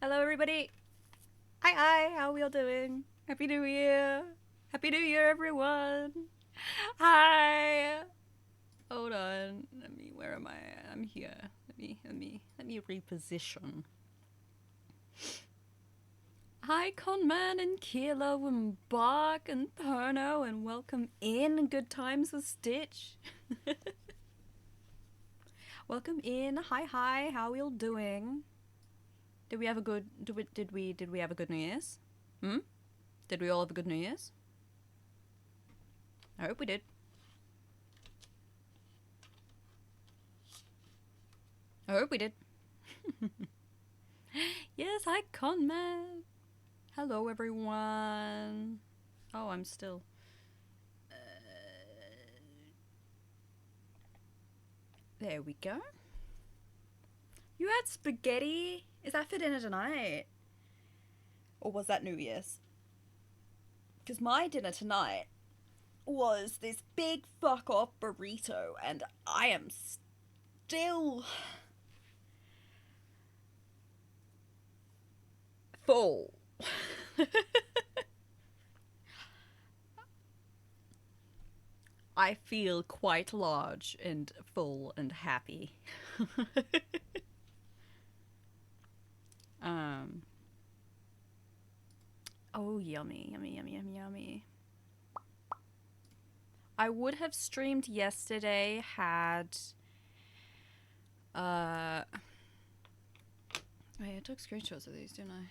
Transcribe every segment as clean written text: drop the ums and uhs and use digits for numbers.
Hello, everybody. Hi, how we all doing? Happy New Year. Happy New Year, everyone. Hi. Hold on. Where am I? I'm here. Let me reposition. Hi, Conman and Kilo and Bark and Perno, and welcome in Good Times with Stitch. Welcome in. Hi, how we all doing? Did we have a good did we have a good New Year's? Did we all have a good New Year's? I hope we did. I hope we did. Yes, hi Conman. Hello everyone. Oh, I'm still. There we go. You had spaghetti? Is that for dinner tonight? Or was that New Year's? Because my dinner tonight was this big fuck off burrito, and I am still full. I feel quite large and full and happy. Oh, yummy. I would have streamed yesterday had wait, I took screenshots of these, didn't I?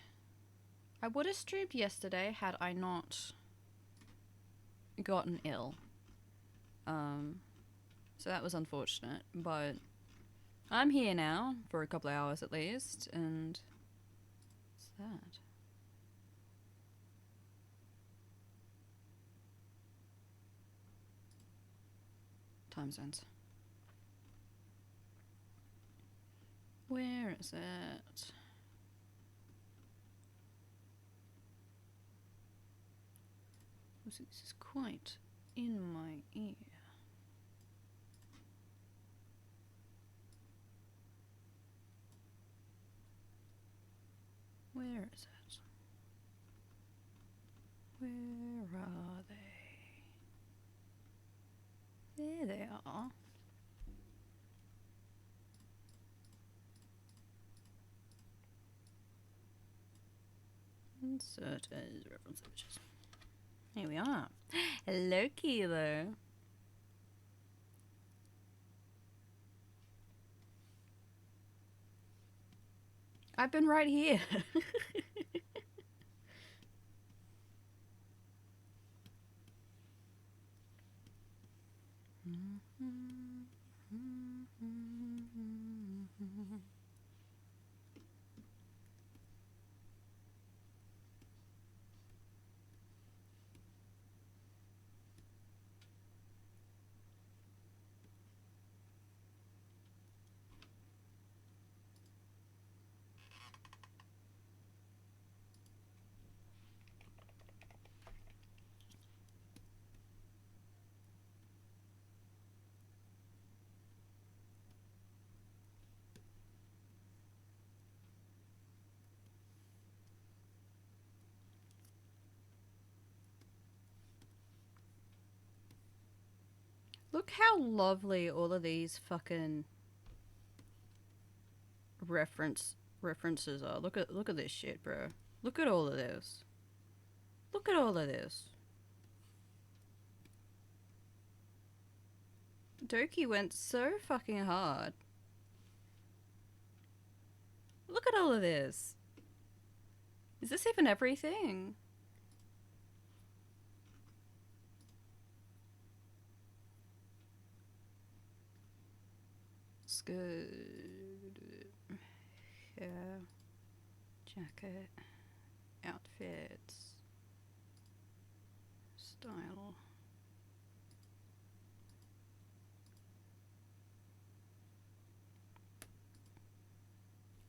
I would have streamed yesterday had I not gotten ill. So that was unfortunate, but I'm here now for a couple of hours at least, and what's that? Time zones. Where is it? This is quite in my ear. Where is it? Where are they? There they are. Insert as reference images. Here we are. Hello, Kilo. I've been right here. Look how lovely all of these fucking references are. Look at this shit, bro. Look at all of this. Look at all of this. Doki went so fucking hard. Look at all of this. Is this even everything? Skirt, hair, jacket, outfits, style.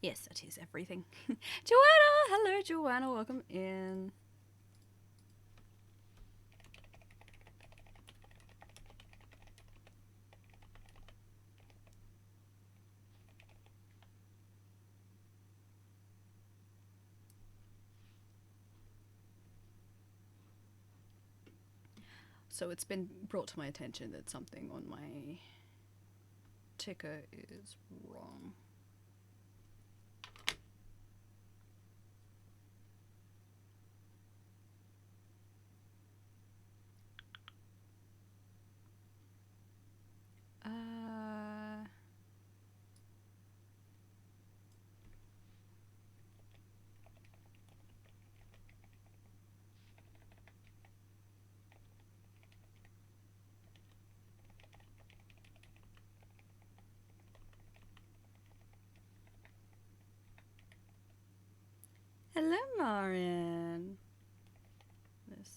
Yes, that is everything. Joanna! Hello, Joanna. Welcome in. So it's been brought to my attention that something on my ticker is wrong. Hello, Marion. List.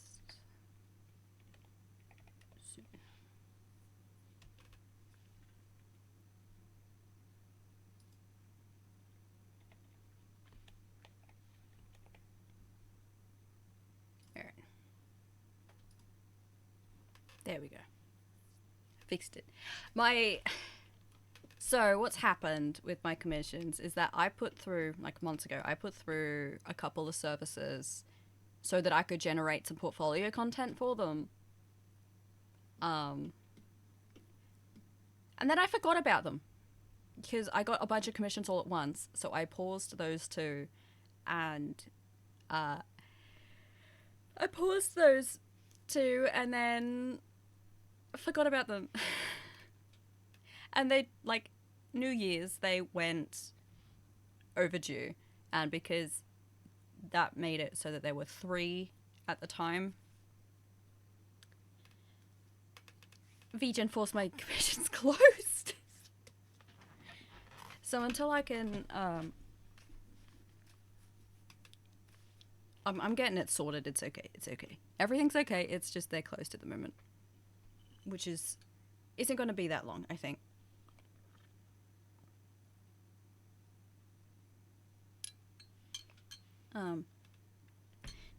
All right. There we go. Fixed it. So what's happened with my commissions is that I put through, like months ago, I put through a couple of services so that I could generate some portfolio content for them. And then I forgot about them because I got a bunch of commissions all at once. So I paused those two and and then forgot about them. And they, like, New Year's, they went overdue. And because that made it so that there were 3 at the time, VGen forced my commissions closed. So until I can, I'm getting it sorted. It's okay. It's okay. Everything's okay. It's just they're closed at the moment, which isn't going to be that long, I think.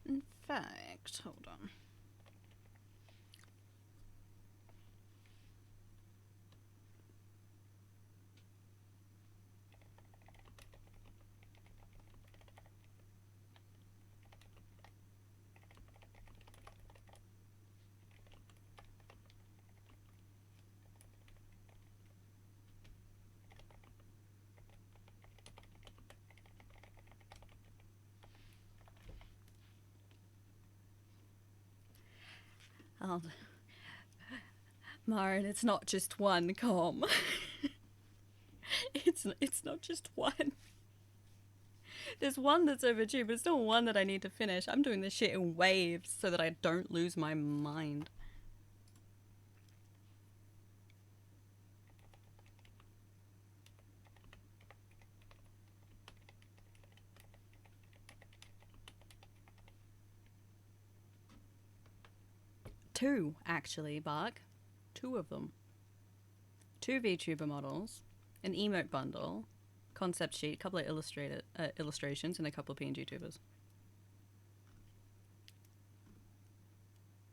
In fact, hold on. Maren, it's not just one comm. It's not just one. There's one that's overdue, but it's still one that I need to finish. I'm doing this shit in waves so that I don't lose my mind. Two, actually, Bark. 2 of them. 2 VTuber models, an emote bundle, concept sheet, a couple of illustrations, and a couple of PNG tubers.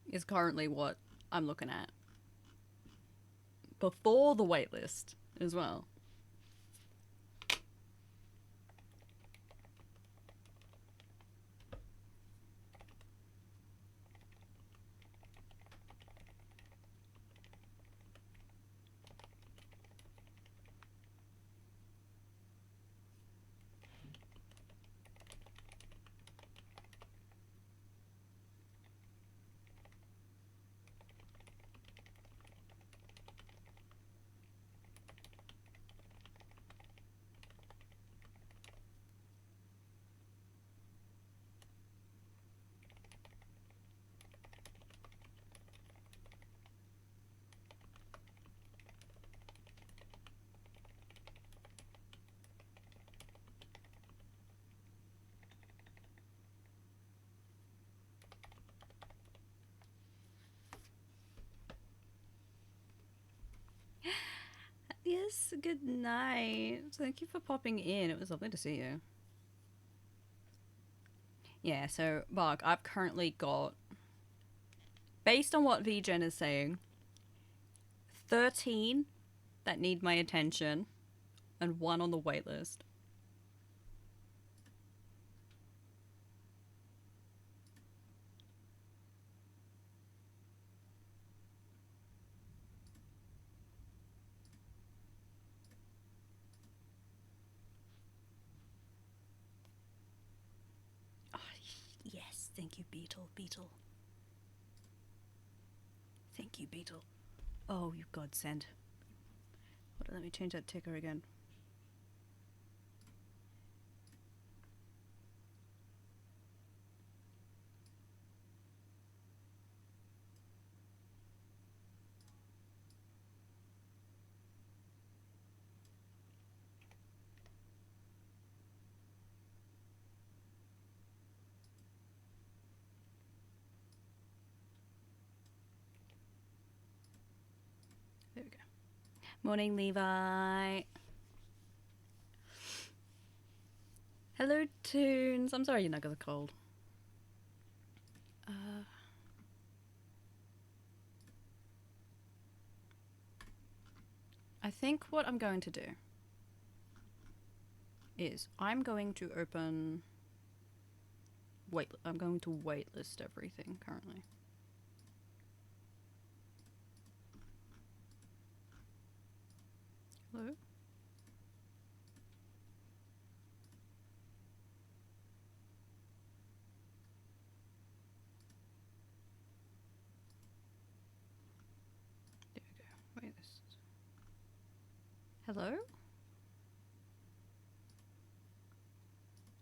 Is currently what I'm looking at. Before the waitlist as well. Yes, good night. Thank you for popping in. It was lovely to see you. Yeah, so, Bark, I've currently got, based on what VGen is saying, 13 that need my attention and 1 on the waitlist. Thank you, Beetle. Beetle. Thank you, Beetle. Oh, you godsend. Hold on, let me change that ticker again. There we go. Morning, Levi. Hello, Tunes. I'm sorry you're not got the cold. I think what I'm going to do is I'm going to open I'm going to waitlist everything currently. Hello? There we go. Waitlist. Hello?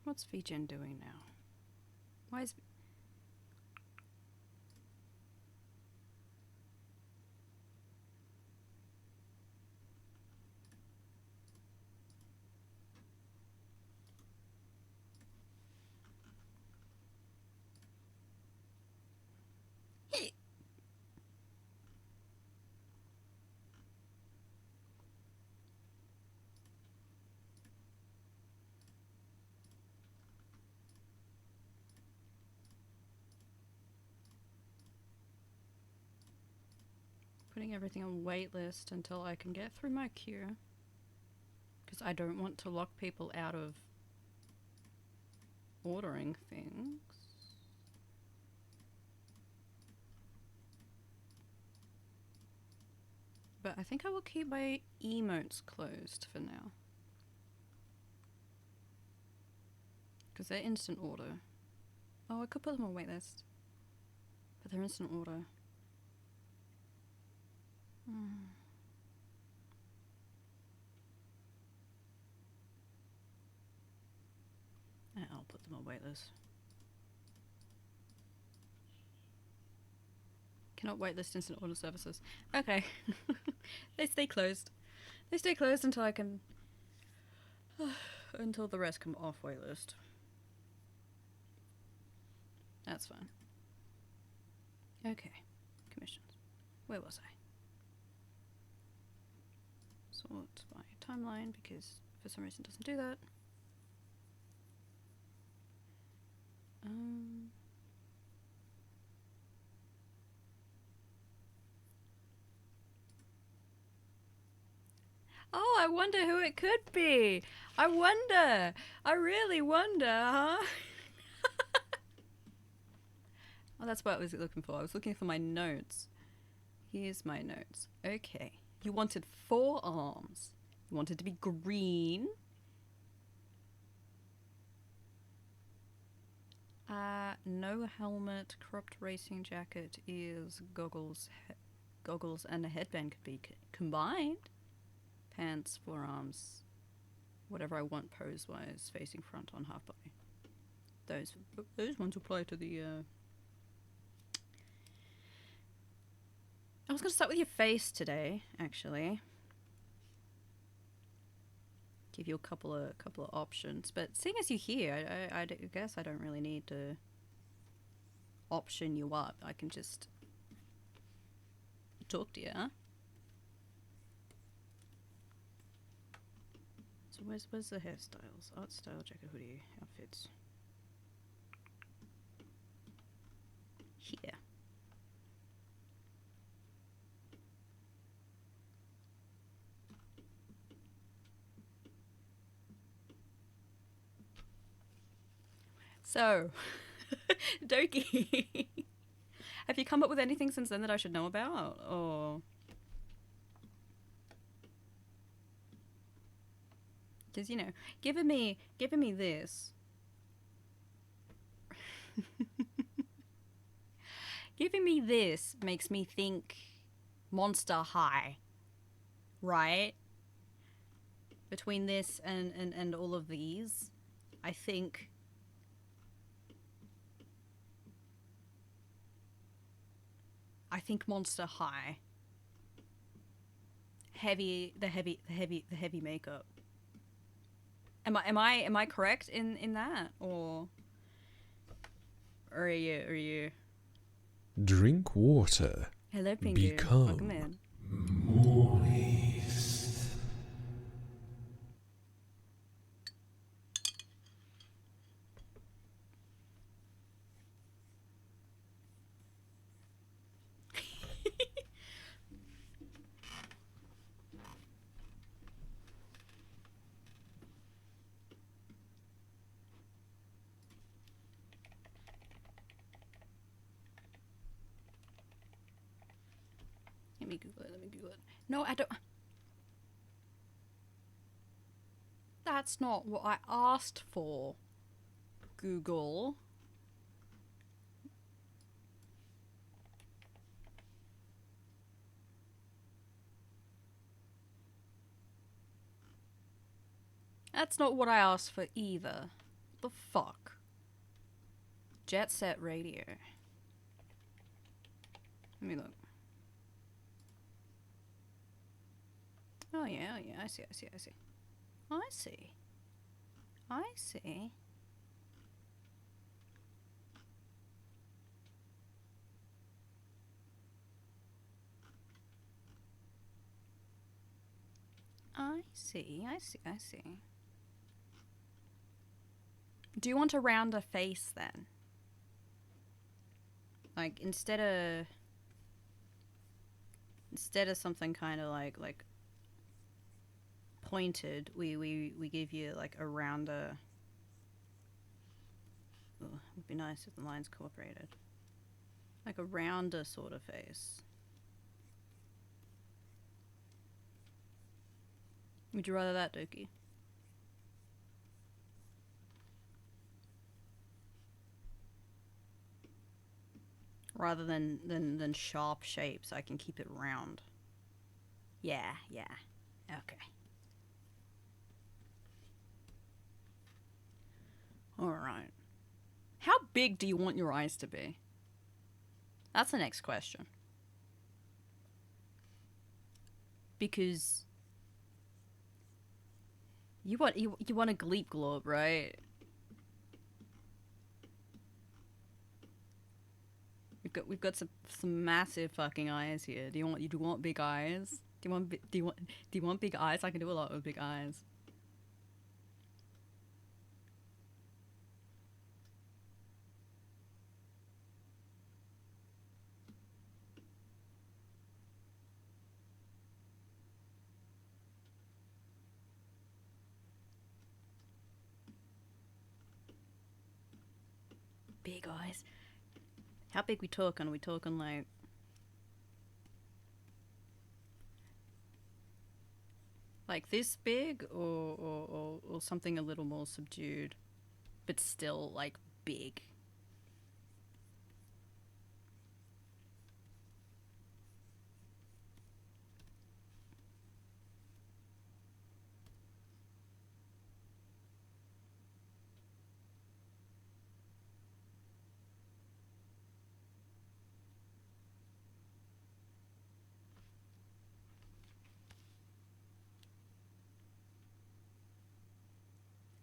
What's VGen doing now? Why is... Putting everything on waitlist until I can get through my queue. Because I don't want to lock people out of ordering things. But I think I will keep my emotes closed for now. Because they're instant order. Oh, I could put them on waitlist. But they're instant order. I'll put them on waitlist. Cannot waitlist instant order services. Okay. They stay closed. They stay closed until I can... until the rest come off waitlist. That's fine. Okay. Commissions. Where was I? Sort by timeline, because for some reason it doesn't do that. Oh, I wonder who it could be. I wonder. I really wonder, huh? Oh, that's what I was looking for. I was looking for my notes. Here's my notes. Okay. You wanted 4 arms. You wanted to be green. No helmet, cropped racing jacket, ears, goggles and a headband could be combined. Pants, forearms, whatever I want pose-wise, facing front on half body. Those ones apply to the, I was going to start with your face today, actually. Give you a couple of options, but seeing as you're here, I guess I don't really need to option you up. I can just talk to you, huh? So where's the hairstyles? Art style, jacket, hoodie, outfits. Here. So, Doki, have you come up with anything since then that I should know about, or? Because, you know, giving me this. Giving me this makes me think Monster High, right? Between this and all of these, I think Monster High. The heavy makeup. Am I correct in that, or are you? Drink water. Hello, Pingu. Become Welcome in. moist. Let me Google it. No, I don't. That's not what I asked for. Google. That's not what I asked for either. The fuck? Jet Set Radio. Let me look. Oh yeah, I see. I see. Do you want a rounder face then? Like instead of something kind of like pointed, we give you like a rounder. Ooh, it would be nice if the lines cooperated. Like a rounder sort of face. Would you rather that, Dookie? Rather than sharp shapes, I can keep it round. Yeah. Okay. Alright. How big do you want your eyes to be? That's the next question. Because you want a gleep globe, right? We've got some massive fucking eyes here. Do you want big eyes? Do you want big eyes? I can do a lot with big eyes. Big eyes. How big we talking? Are we talking like this big, or something a little more subdued, but still like big?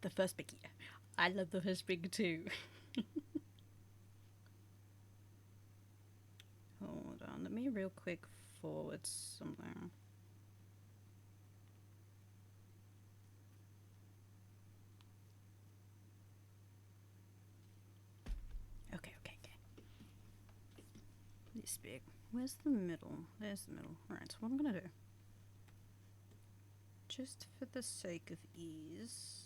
The first big, yeah. I love the first big too. Hold on, let me real quick forward something. Okay. This big. Where's the middle? There's the middle. Alright, so what I'm gonna do, just for the sake of ease,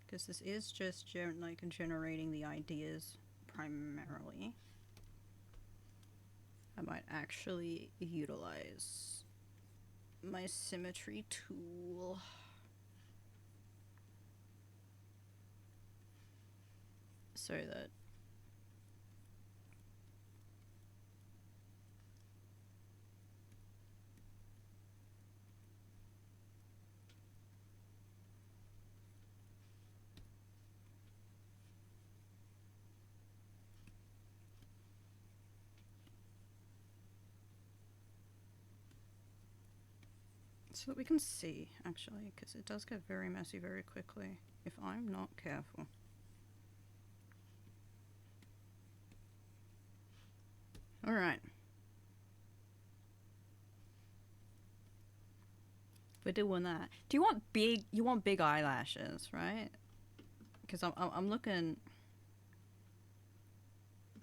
because this is just generating the ideas primarily, I might actually utilize my symmetry tool. So that So that we can see, actually, because it does get very messy very quickly if I'm not careful. All right. We're doing that. Do you want big? You want big eyelashes, right? Because I'm looking.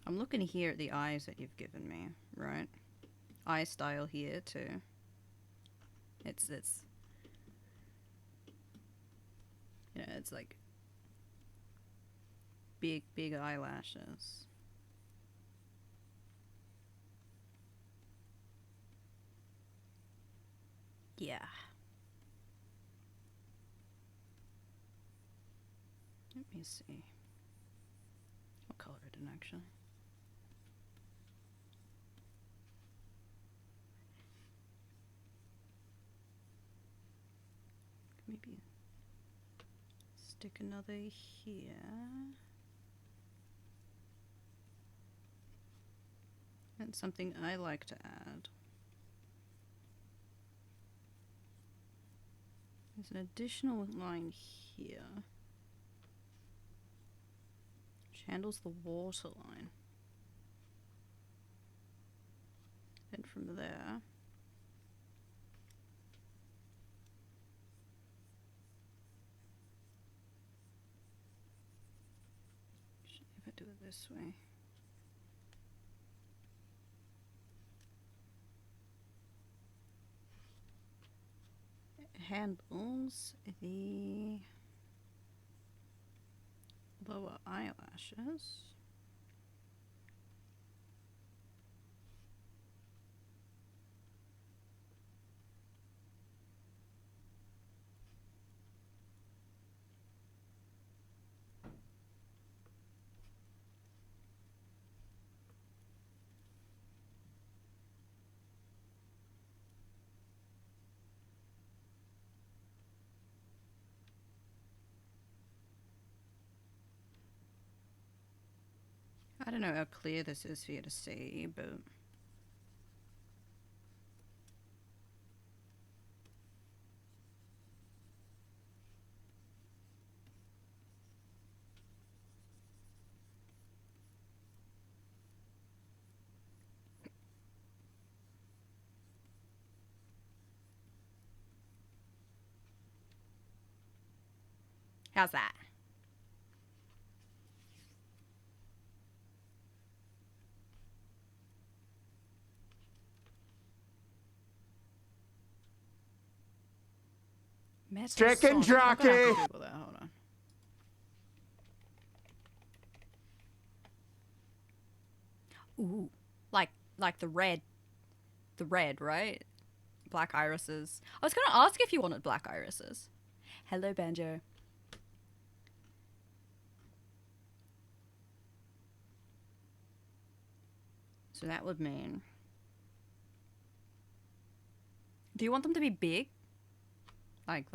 I'm looking here at the eyes that you've given me, right? Eye style here too. It's you know, it's like big eyelashes. Yeah. Let me see. What color it in actually? Maybe stick another here. And something I like to add. There's an additional line here, which handles the water line. Then from there, if I do it this way, it handles the lower eyelashes. I don't know how clear this is for you to see, but How's that? Chicken I'm gonna have jockey! to Google that. Hold on. Ooh, like the red, right? Black irises. I was gonna ask if you wanted black irises. Hello, Banjo. So that would mean Do you want them to be big? like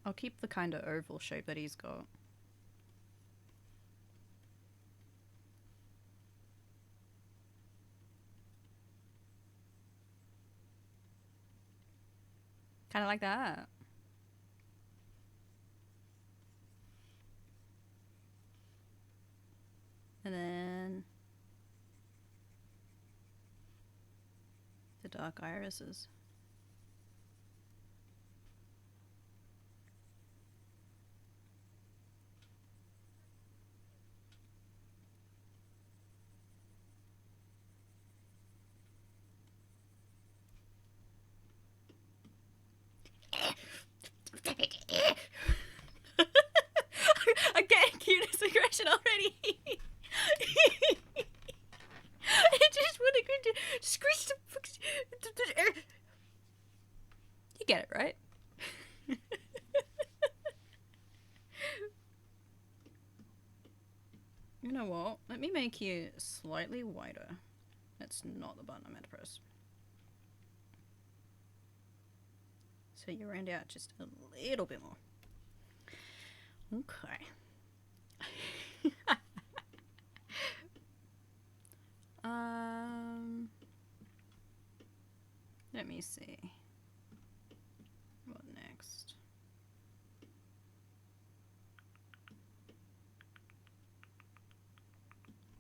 I'll keep the kind of oval shape that he's got. Kind of like that. And then the dark irises. I'm getting cuteness aggression already. I just want to go to squish the. You get it, right? You know what? Let me make you slightly wider. That's not the button I meant to press. So you round out just a little bit more. Okay. Let me see. What next?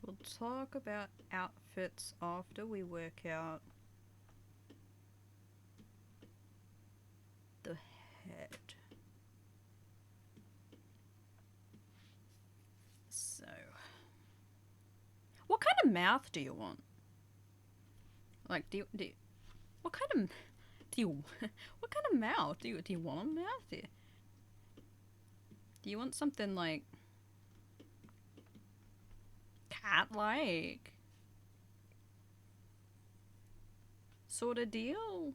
We'll talk about outfits after we work out the head. So, what kind of mouth do you want? Like, what kind of what kind of mouth do you want a mouth here? Do you want something like cat-like sort of deal?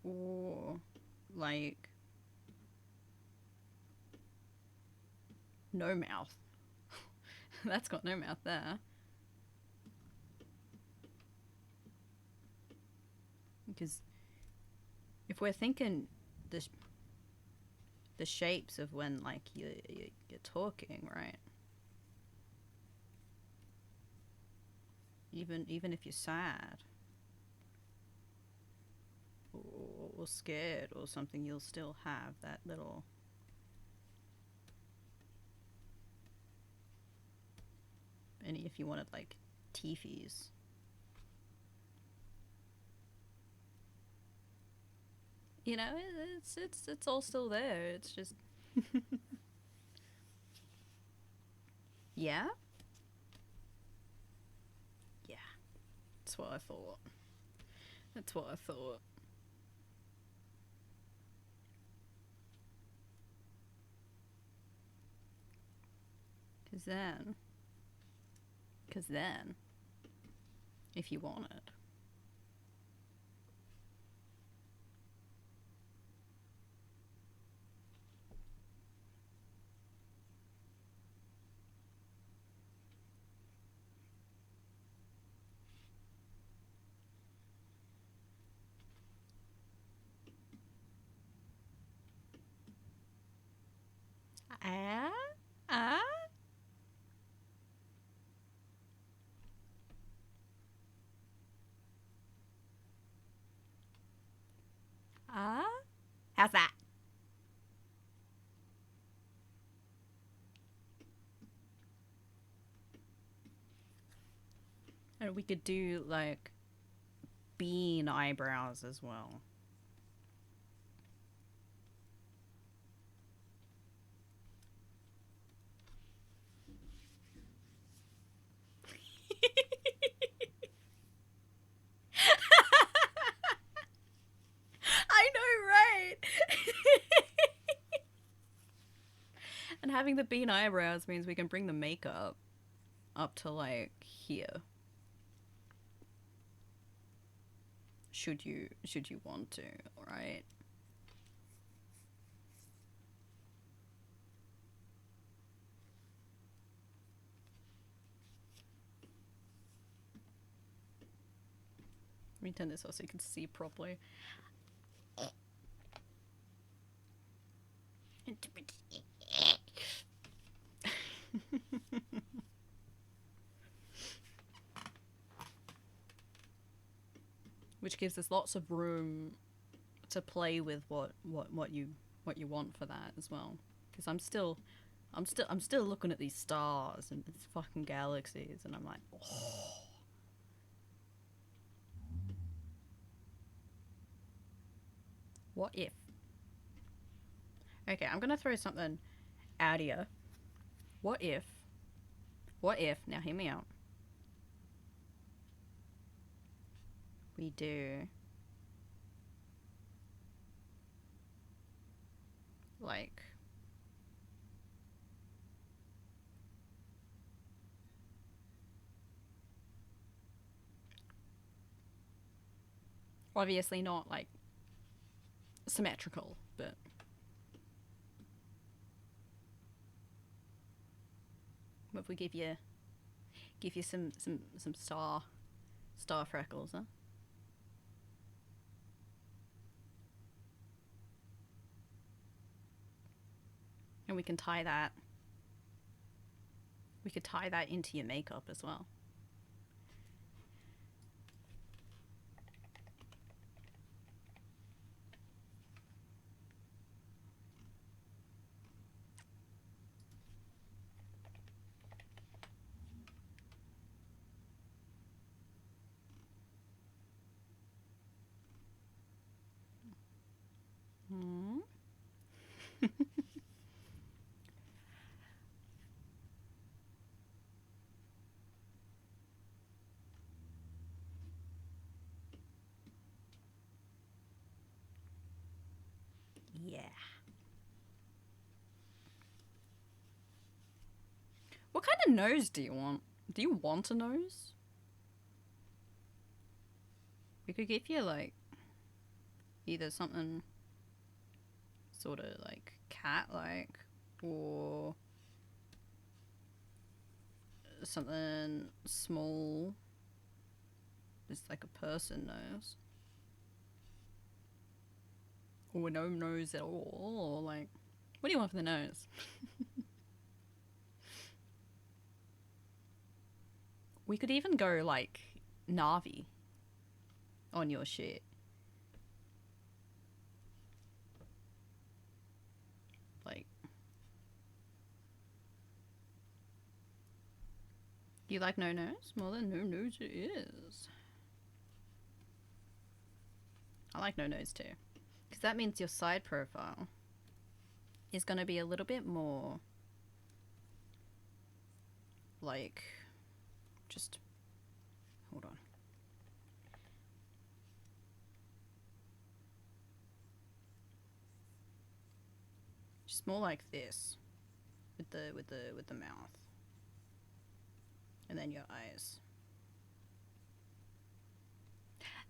Or like no mouth? That's got no mouth there. Because if we're thinking the shapes of when like you're talking, right? Even if you're sad or scared or something, you'll still have that little any if you wanted like teethies. You know, it's all still there. It's just yeah. Yeah. That's what I thought. That's what I thought. Cause then, if you want it, how's that? And we could do like bean eyebrows as well. I know, right? And having the bean eyebrows means we can bring the makeup up to like here. Should you want to, right? Let me turn this off so you can see properly. Which gives us lots of room to play with what you want for that as well. Because I'm still looking at these stars and these fucking galaxies, and I'm like, oh. What if? Okay, I'm gonna throw something out here. What if? Now hear me out. We do like obviously not like symmetrical, but what if we give you some star freckles, huh? And we can tie that We could tie that into your makeup as well. Hmm. Yeah. What kind of nose do you want? Do you want a nose? We could give you like either something sort of like cat-like or something small. It's like a person nose. Or no nose at all. Or like, what do you want for the nose? We could even go like Navi on your shit. Like, do you like no nose? Well, then no nose it is. I like no nose too. Because that means your side profile is going to be a little bit more like, just hold on. Just more like this with the mouth. And then your eyes.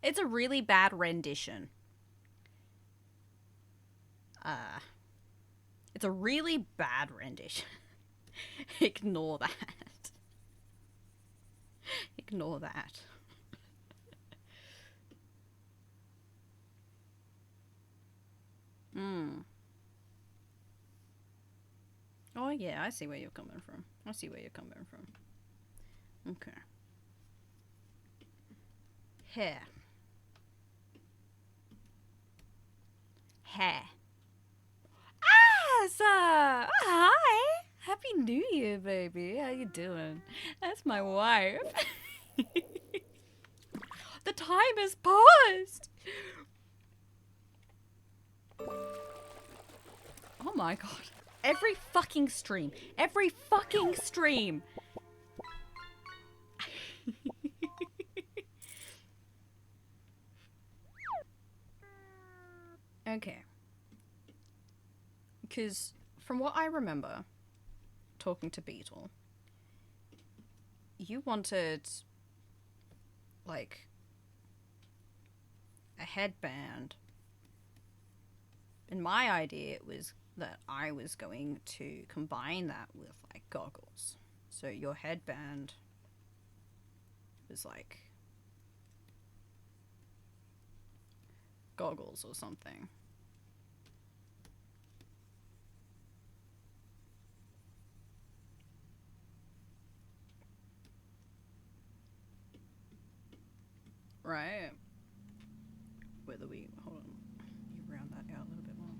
It's a really bad rendition. It's a really bad rendition. Ignore that. Ignore that. Oh yeah, I see where you're coming from. I see where you're coming from. Okay. Hair. Hair. Ah, sir. Oh, hi. Happy New Year, baby. How you doing? That's my wife. The time has paused. Oh my god. Every fucking stream. Every fucking stream. Okay. Because from what I remember, talking to Beetle, you wanted, like, a headband. And my idea was that I was going to combine that with, like, goggles. So your headband was, like, goggles or something. Right. Whether we, hold on, you round that out a little bit more.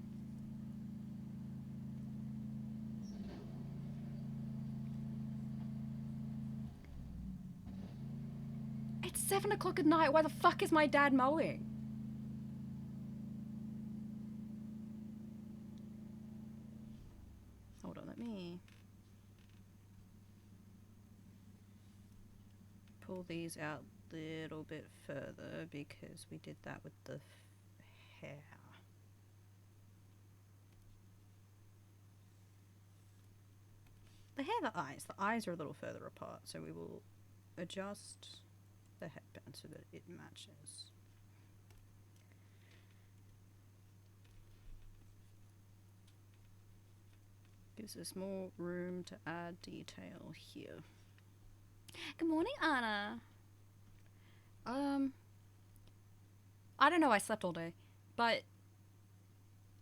It's 7 o'clock at night. Why the fuck is my dad mowing? Hold on, let me pull these out a little bit further because we did that with the hair. The hair, the eyes. The eyes are a little further apart, so we will adjust the headband so that it matches. Gives us more room to add detail here. Good morning, Anna. I don't know, I slept all day, but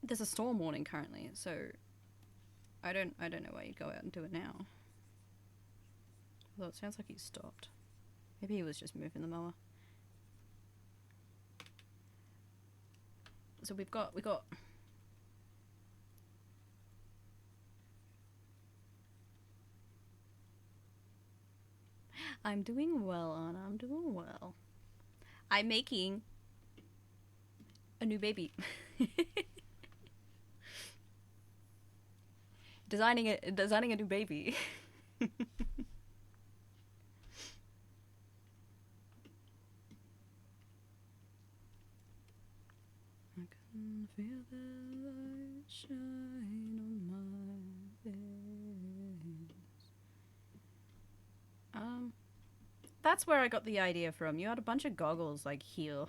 there's a storm warning currently, so I don't know why you'd go out and do it now. Although it sounds like he's stopped. Maybe he was just moving the mower. So we got I'm doing well, Anna. I'm doing well. I'm making a new baby. designing a new baby. I can feel the light shine on my face. That's where I got the idea from. You had a bunch of goggles like here.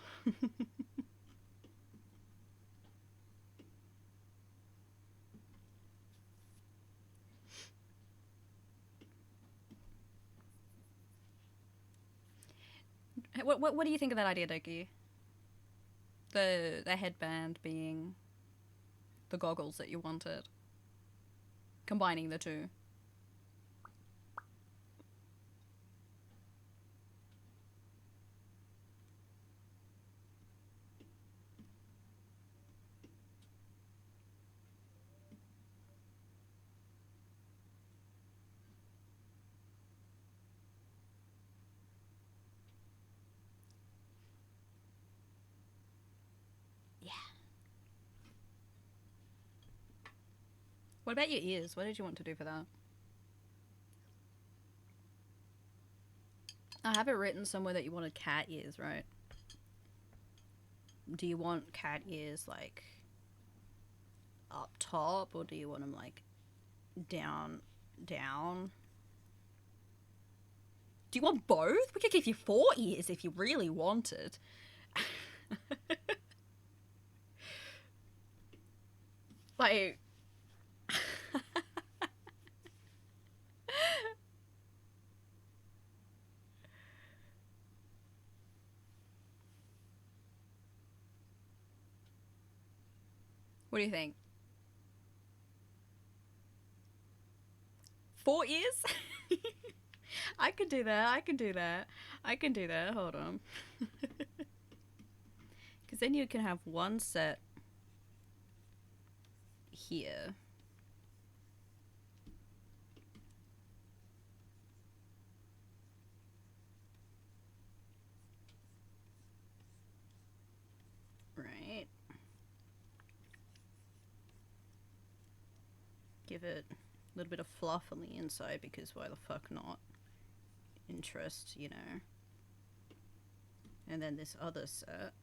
What do you think of that idea, Doki? The headband being the goggles that you wanted. Combining the two. What about your ears? What did you want to do for that? I have it written somewhere that you wanted cat ears, right? Do you want cat ears like up top, or do you want them like down? Do you want both? We could give you 4 ears if you really wanted. Like... What do you think? 4 ears? I could do that. I can do that. I can do that. Hold on. Because then you can have one set here. Right. Give it a little bit of fluff on the inside, because why the fuck not? Interest, you know. And then this other set.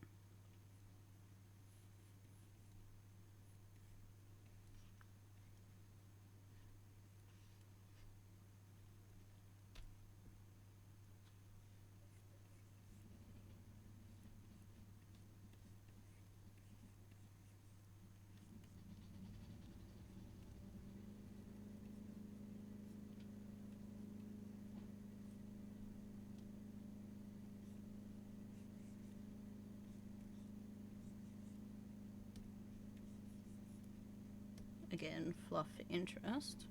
Again, fluff interest.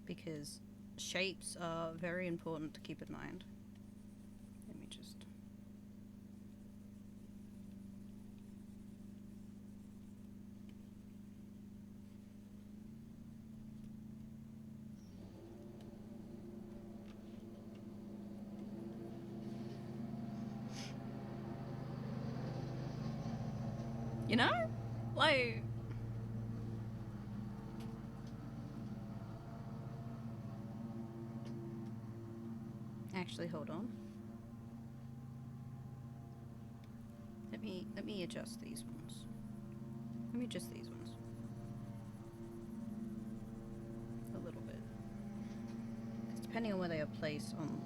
Because shapes are very important to keep in mind. Let me just... You know? Like... Actually, hold on. Let me adjust these ones. Let me adjust these ones. A little bit. 'Cause depending on where they are placed on...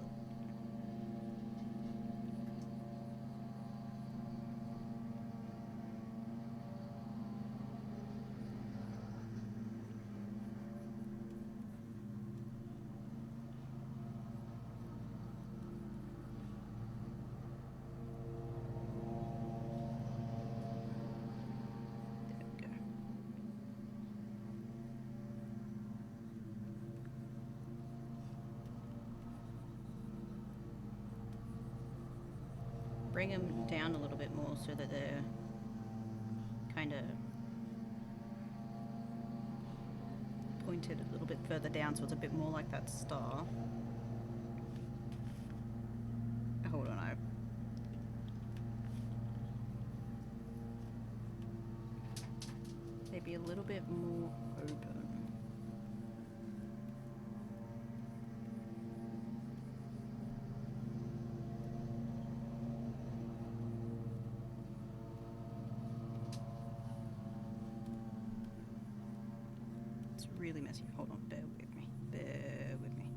There we go. bring them down a little bit more so that they're kind of pointed a little bit further down, so it's a bit more like that star. Hold on, maybe a little bit more open. It's really messy. Hold on, bear with me. Bear with me.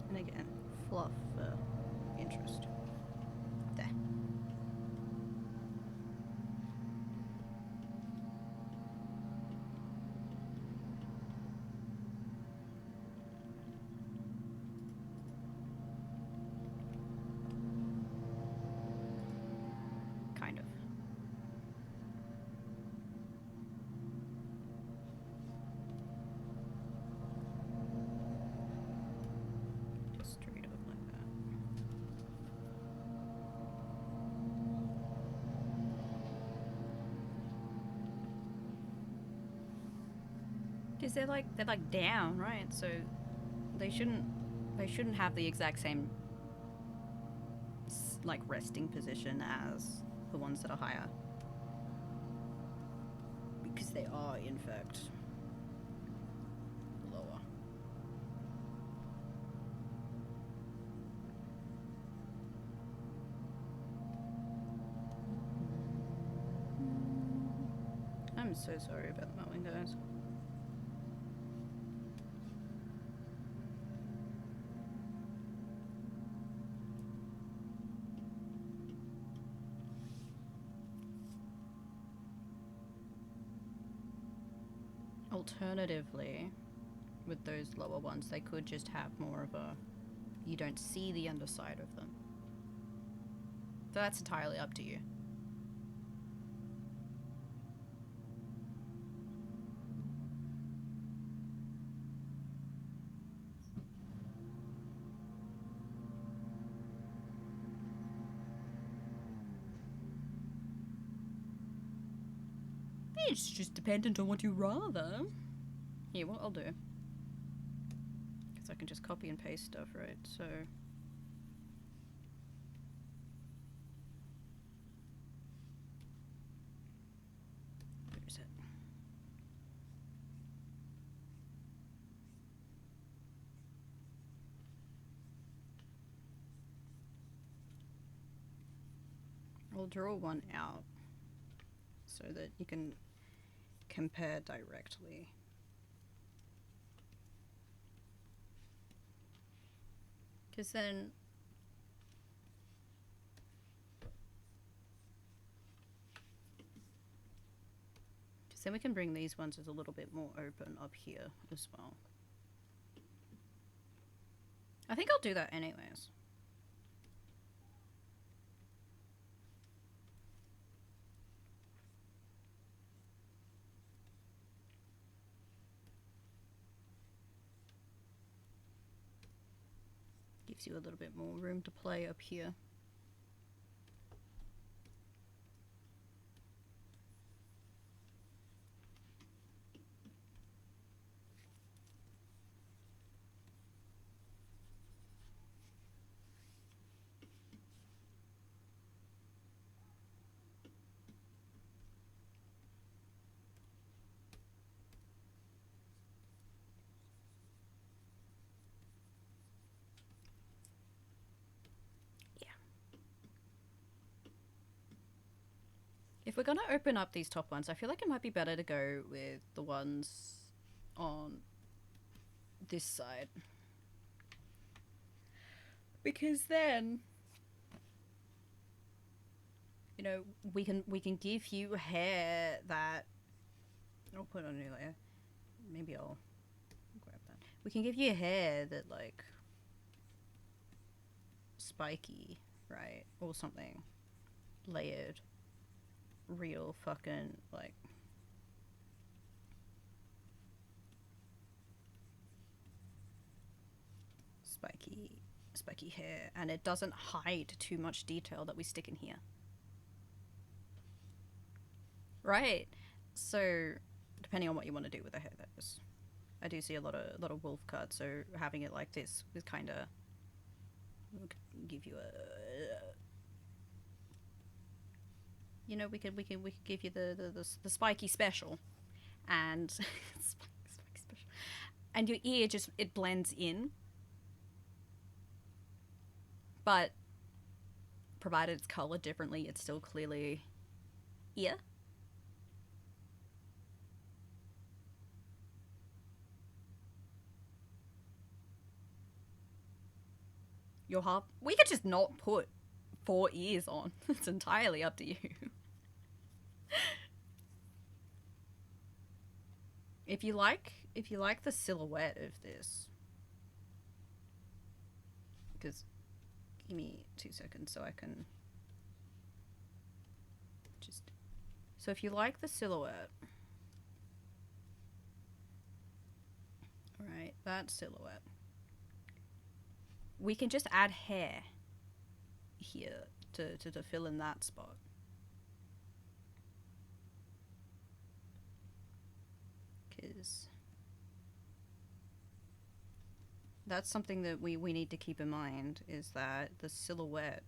And again, fluff for interest. There. Kind of. Just straight up like that. Because they're like down, right? So they shouldn't have the exact same like resting position as the ones that are higher, because they are in fact lower. I'm so sorry about that one, guys. Alternatively, with those lower ones, they could just have more of a, you don't see the underside of them. So that's entirely up to you. It's just dependent on what you rather. Here, what I'll do, because I can just copy and paste stuff, right? So where's it? I'll draw one out so that you can compare directly. Because then we can bring these ones as a little bit more open up here as well. I think I'll do that anyways. Gives you a little bit more room to play up here. If we're gonna open up these top ones, I feel like it might be better to go with the ones on this side. Because then, you know, we can give you hair that, I'll put on a new layer. Maybe I'll grab that. We can give you hair that, like, spiky, right? Or something layered. Real fucking, like, spiky hair, and it doesn't hide too much detail that we stick in here. Right. So, depending on what you want to do with the hair, that is. I do see a lot of wolf cut, so having it like this is kind of give you a. You know, we could give you the spiky special, and spiky special, and your ear just it blends in. But provided it's colored differently, it's still clearly ear. Your harp. We could just not put 4 ears on. It's entirely up to you. If you like the silhouette of this, because give me 2 seconds so I can just. So if you like the silhouette, right, that silhouette, we can just add hair here to fill in that spot. Because that's something that we need to keep in mind, is that the silhouette,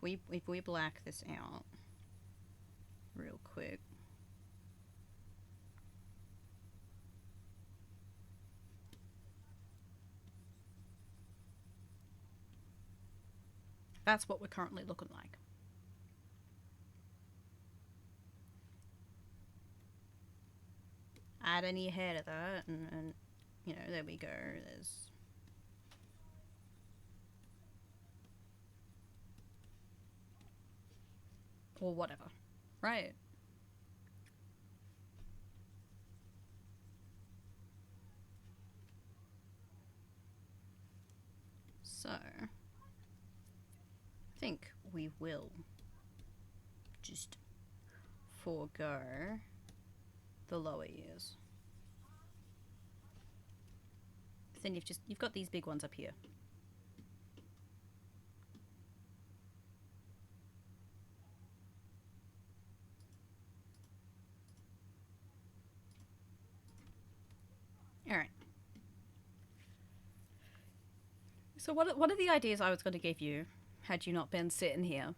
if we black this out real quick, that's what we're currently looking like. Add any hair to that, and you know, there we go. There's or whatever, right? So I think we will just forego the lower ears. Then you've got these big ones up here. All right. So what are the ideas I was going to give you, had you not been sitting here?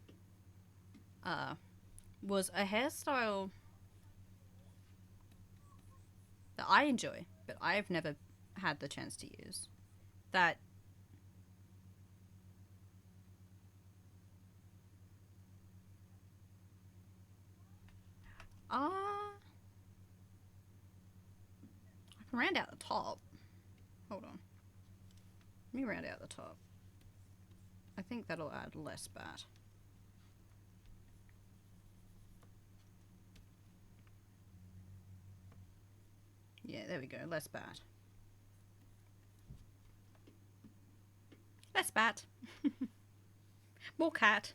Was a hairstyle that I enjoy, but I've never had the chance to use. That I can round out the top. Hold on. Let me round out the top. I think that'll add less bat. Yeah, there we go. Less bat. Less bat. More cat.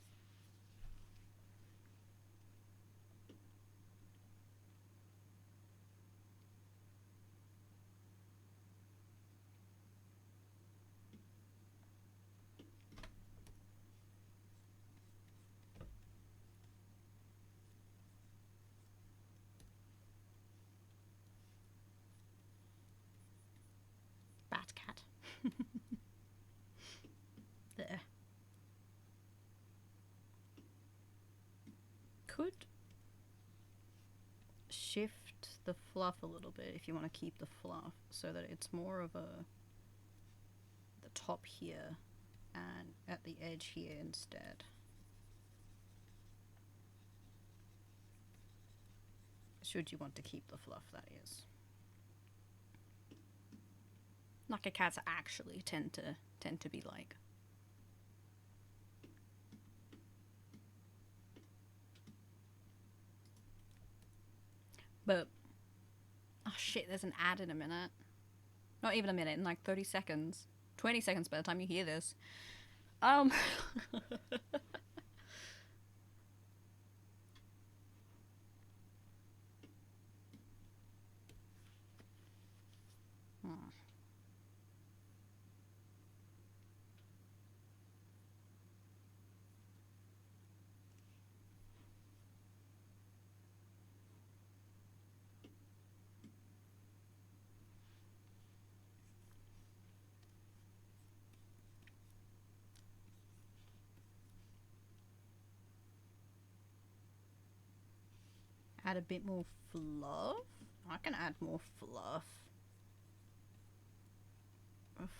Bat cat. There. Could shift the fluff a little bit if you want to keep the fluff, so that it's more of the top here and at the edge here instead. Should you want to keep the fluff, that is. Like a cats actually tend to be like. But oh shit, there's an ad in a minute. Not even a minute, in like 30 seconds. 20 seconds by the time you hear this. Add a bit more fluff? I can add more fluff.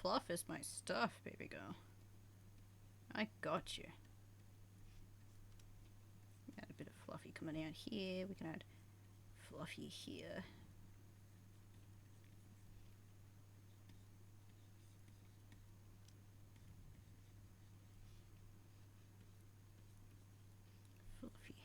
Fluff is my stuff, baby girl. I got you. Add a bit of fluffy coming out here. We can add fluffy here. Fluffy.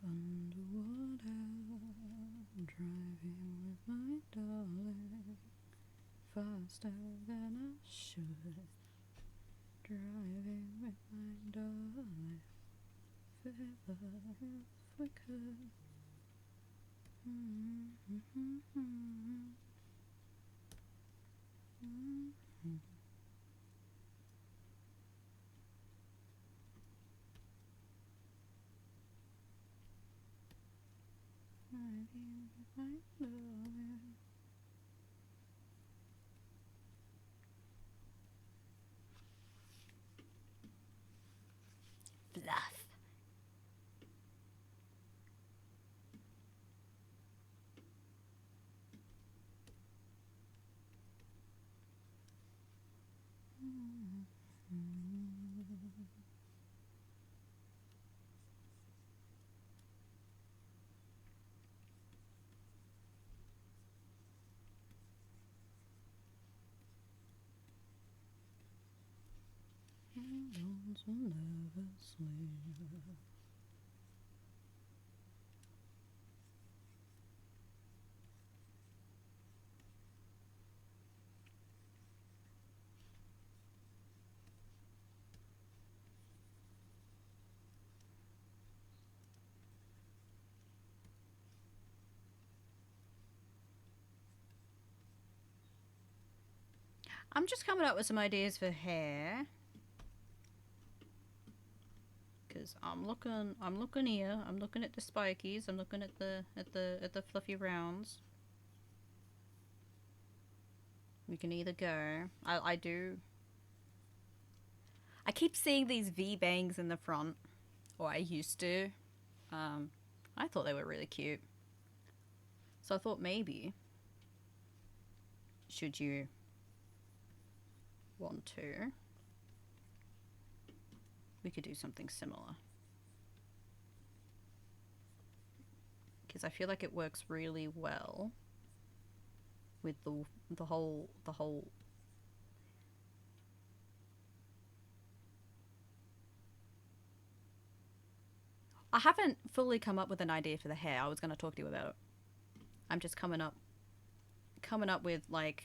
Underwater, driving with my darling, faster than I should. Driving with my darling, further if we could. Driving with my darling. Fluff. Those will never sleep. I'm just coming up with some ideas for hair. Cause I'm looking here. I'm looking at the spikies. I'm looking at the fluffy rounds. We can either go. I keep seeing these V bangs in the front, or I used to. I thought they were really cute. So I thought maybe, should you want to, we could do something similar. Because I feel like it works really well with the whole I haven't fully come up with an idea for the hair. I was going to talk to you about it. I'm just coming up with like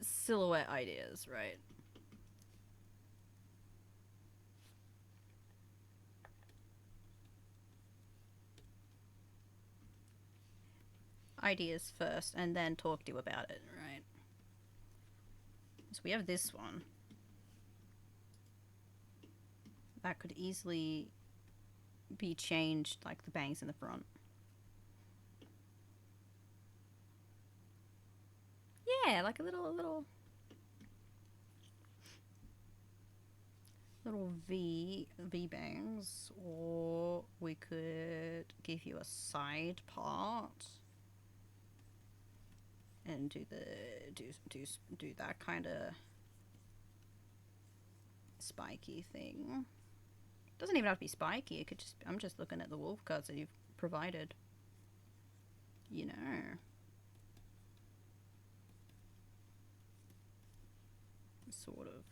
silhouette ideas, right? Ideas first and then talk to you about it, right? So we have this one. That could easily be changed, like the bangs in the front. Yeah, like a little V bangs, or we could give you a side part and do that kind of spiky thing. Doesn't even have to be spiky. It could just. I'm just looking at the wolf cards that you've provided. You know. Sort of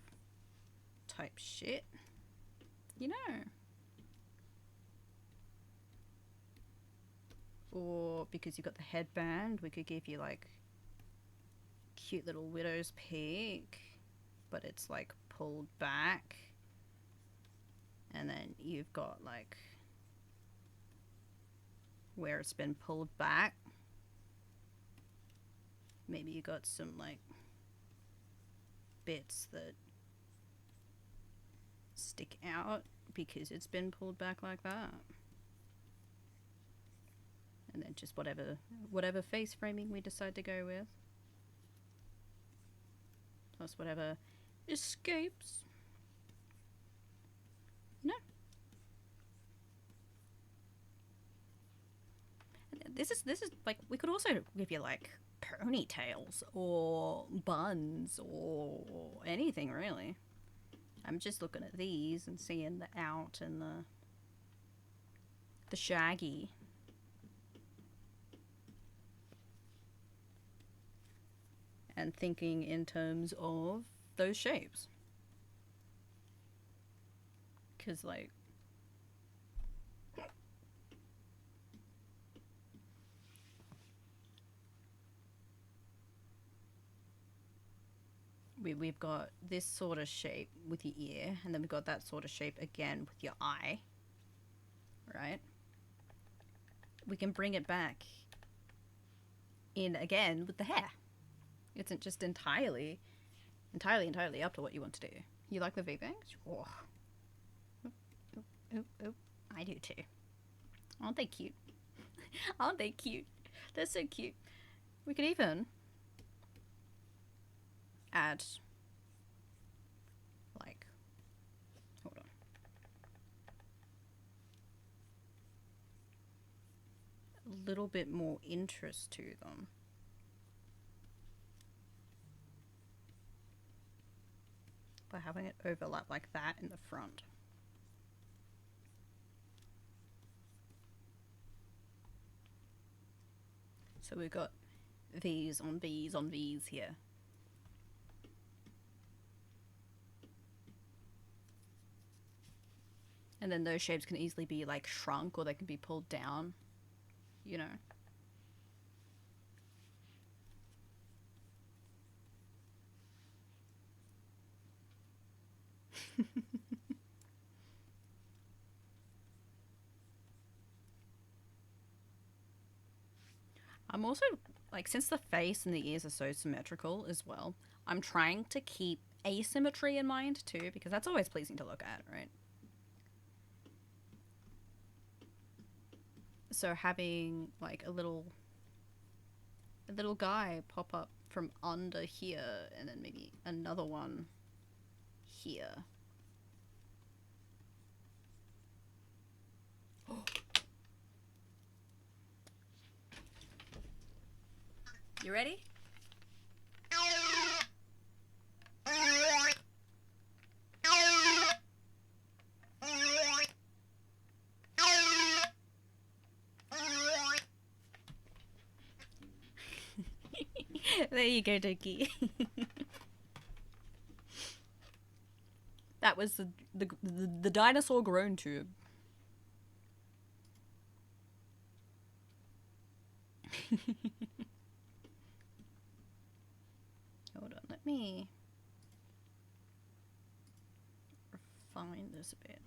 type shit. You know. Or because you've got the headband, we could give you like cute little widow's peak, but it's like pulled back. And then you've got like where it's been pulled back. Maybe you got some like bits that stick out because it's been pulled back like that. And then just whatever face framing we decide to go with. Plus whatever escapes. No. This is like, we could also give you like ponytails or buns or anything really. I'm just looking at these and seeing the out and the shaggy. And thinking in terms of those shapes. Because, like, we've got this sort of shape with your ear, and then we've got that sort of shape again with your eye. Right? We can bring it back in again with the hair. It isn't just entirely up to what you want to do. You like the V-bangs? Oh. Oop. I do too. Aren't they cute? Aren't they cute? They're so cute. We could even add, like, hold on. A little bit more interest to them. By having it overlap like that in the front. So we've got V's on V's on V's here. And then those shapes can easily be like shrunk or they can be pulled down, you know. I'm also, like, since the face and the ears are so symmetrical as well, I'm trying to keep asymmetry in mind too, because that's always pleasing to look at, right? So having, like, a little guy pop up from under here, and then maybe another one here. You ready? There you go, Doki. That was the dinosaur groan tube. Hold on, let me refine this a bit.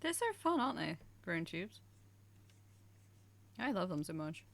They're so fun, aren't they? Grown tubes. I love them so much.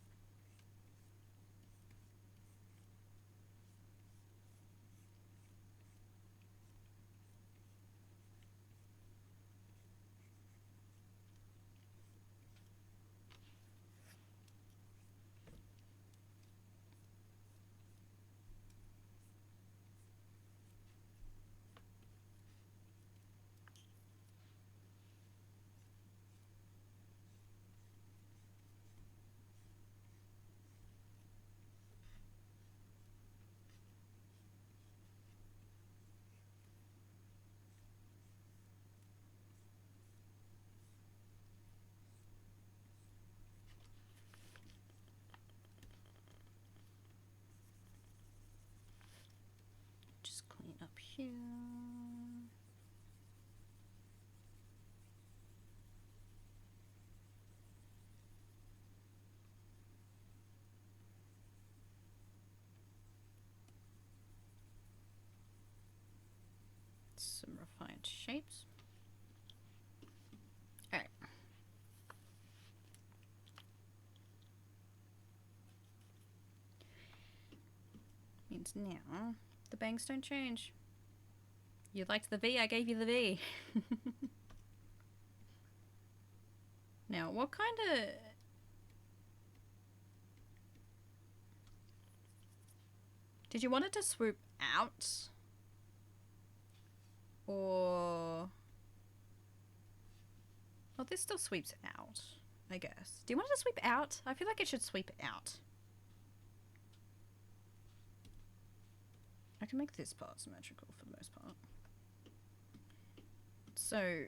here. Some refined shapes. Alright. Means now the bangs don't change. You liked the V, I gave you the V. Now, what kind of... Did you want it to swoop out? Or... Well, this still sweeps out, I guess. Do you want it to sweep out? I feel like it should sweep out. I can make this part symmetrical for the most part. So...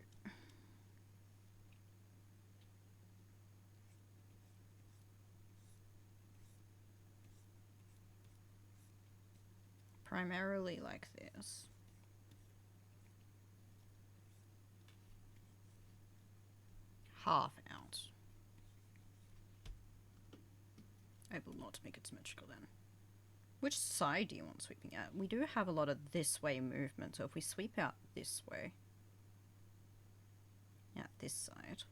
primarily like this. Half out. I will not make it symmetrical then. Which side do you want sweeping out? We do have a lot of this way movement, so if we sweep out this way, out this side.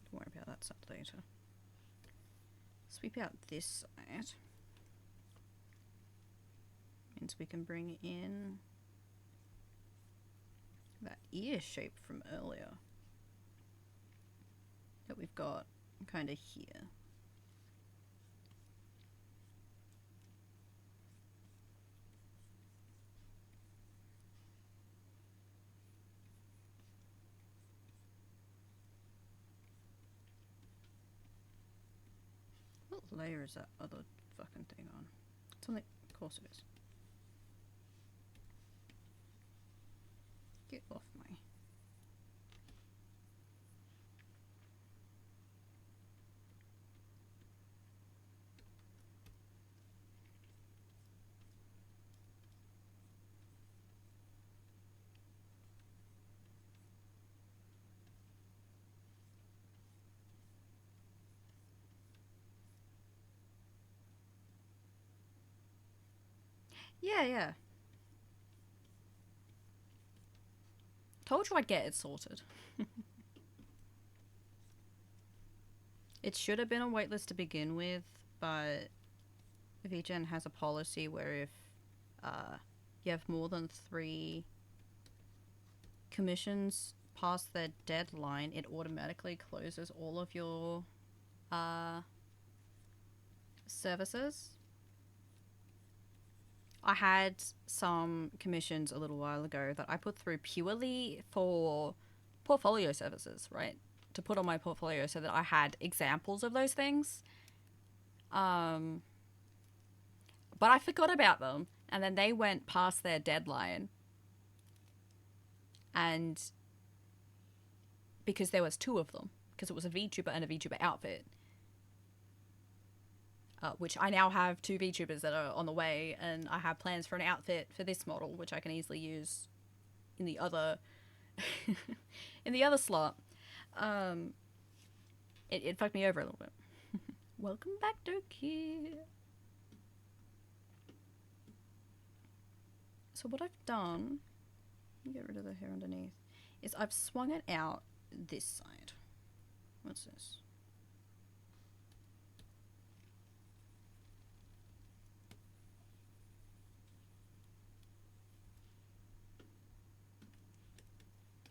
Don't worry about that side later. Sweep out this side. Means we can bring in that ear shape from earlier that we've got kind of here. What layer is that other fucking thing on? It's on the... Of course it is. Get off my... Yeah. Told you I'd get it sorted. It should have been a waitlist to begin with, but VGen has a policy where if you have more than 3 commissions past their deadline, it automatically closes all of your services. I had some commissions a little while ago that I put through purely for portfolio services, right? To put on my portfolio so that I had examples of those things. But I forgot about them, and then they went past their deadline. And because there was 2 of them, because it was a VTuber and a VTuber outfit. Which I now have 2 VTubers that are on the way, and I have plans for an outfit for this model, which I can easily use in the other in the other slot. It fucked me over a little bit. Welcome back, Doki. So what I've done, let me get rid of the hair underneath, is I've swung it out this side. What's this?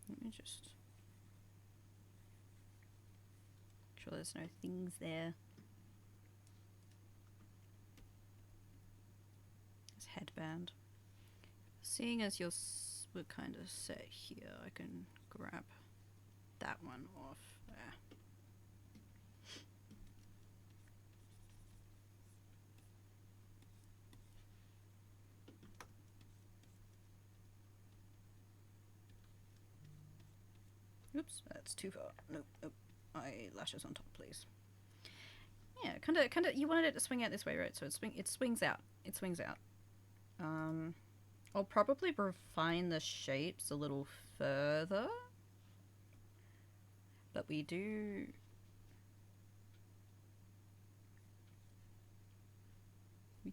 Let me just make sure there's no things there. This headband. Seeing as we're kind of set here, I can grab that one off there. Oops, that's too far. Nope. Eyelashes on top, please. Yeah, kind of. You wanted it to swing out this way, right? So it swings out. It swings out. I'll probably refine the shapes a little further, but we do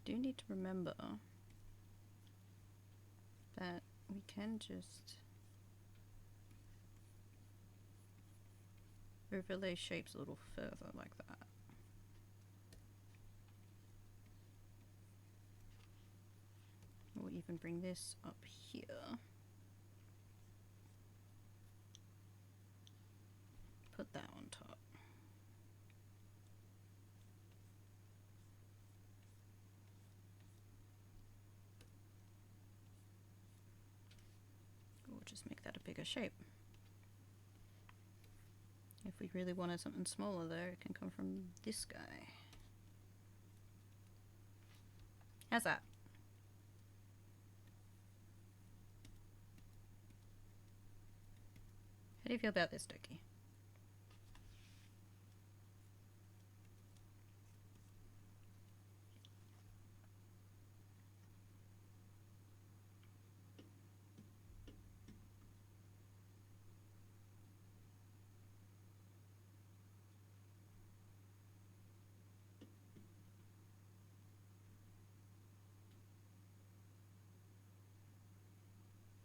need to remember that we can just overlay shapes a little further like that. Or even bring this up here. Put that on top. Or just make that a bigger shape. If we really wanted something smaller there, it can come from this guy. How's that? How do you feel about this, Doki?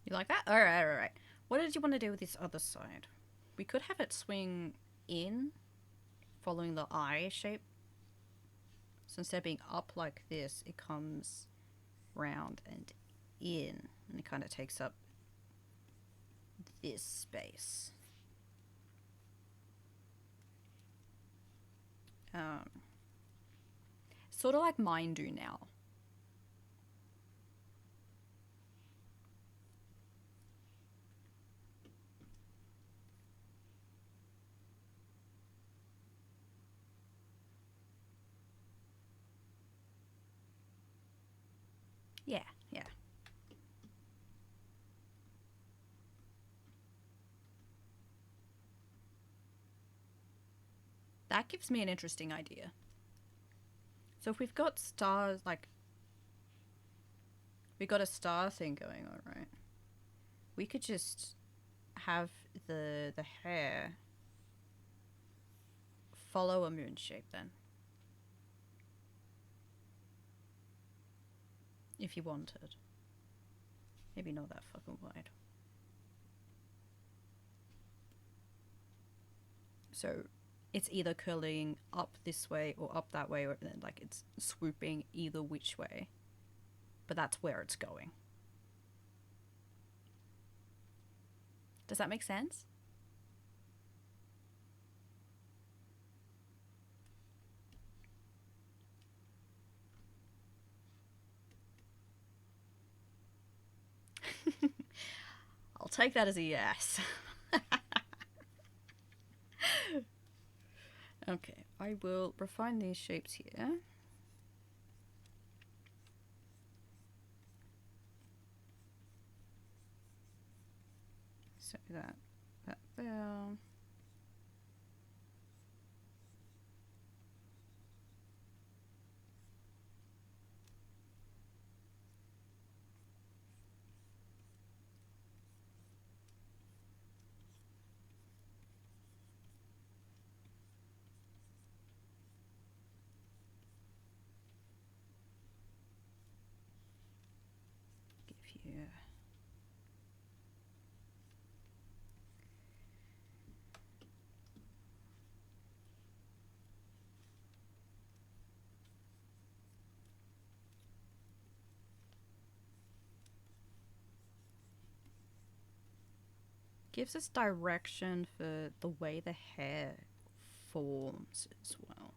You like that? Alright, alright. What did you want to do with this other side? We could have it swing in, following the eye shape. So instead of being up like this, it comes round and in, and it kind of takes up this space. Sort of like mine do now. Yeah, yeah. That gives me an interesting idea. So if we've got stars, like, we got a star thing going on, right? We could just have the hair follow a moon shape then. If you wanted. Maybe not that fucking wide. So it's either curling up this way or up that way, or like it's swooping either which way. But that's where it's going. Does that make sense? I'll take that as a yes. Okay, I will refine these shapes here. So that there. Give you gives us direction for the way the hair forms as well.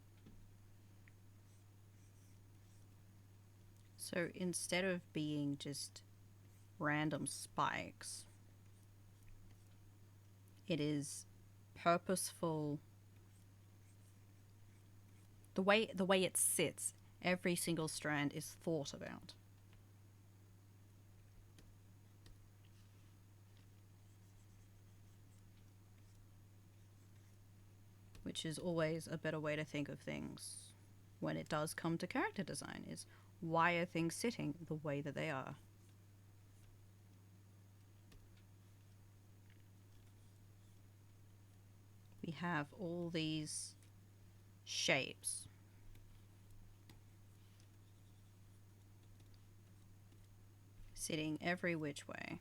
So instead of being just random spikes, it is purposeful. The way it sits, every single strand is thought about. Which is always a better way to think of things. when it does come to character design, is why are things sitting the way that they are? We have all these shapes. Sitting every which way.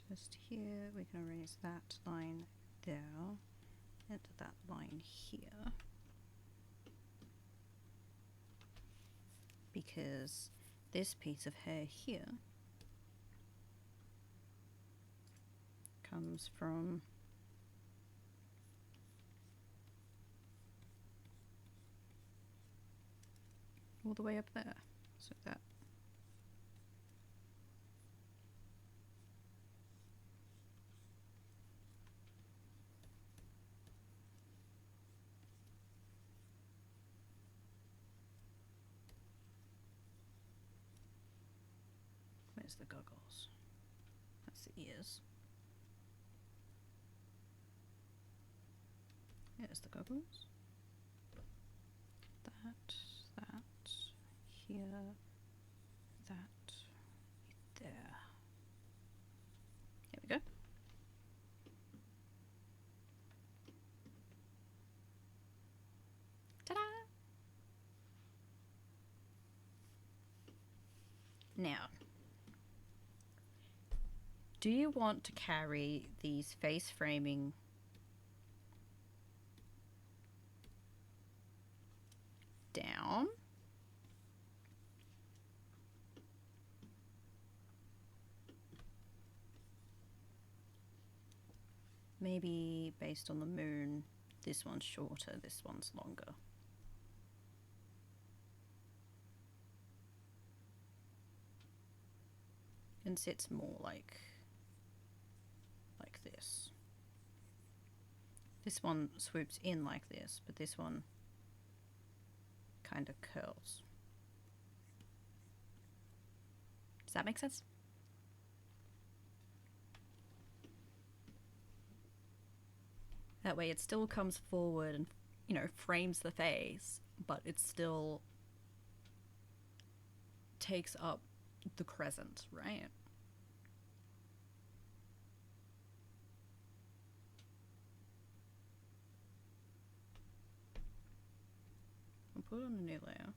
Just here, we can erase that line there, and that line here, because this piece of hair here comes from all the way up there, so that. Where's the goggles? That's the ears. There's the goggles. That, here, that, there. There we go. Ta-da! Now, do you want to carry these face framing down? Maybe based on the moon, this one's shorter, this one's longer. And sits more like this. This one swoops in like this, but this one kind of curls. Does that make sense? That way it still comes forward and, you know, frames the face, but it still takes up the crescent, right? I'll put on a new layer.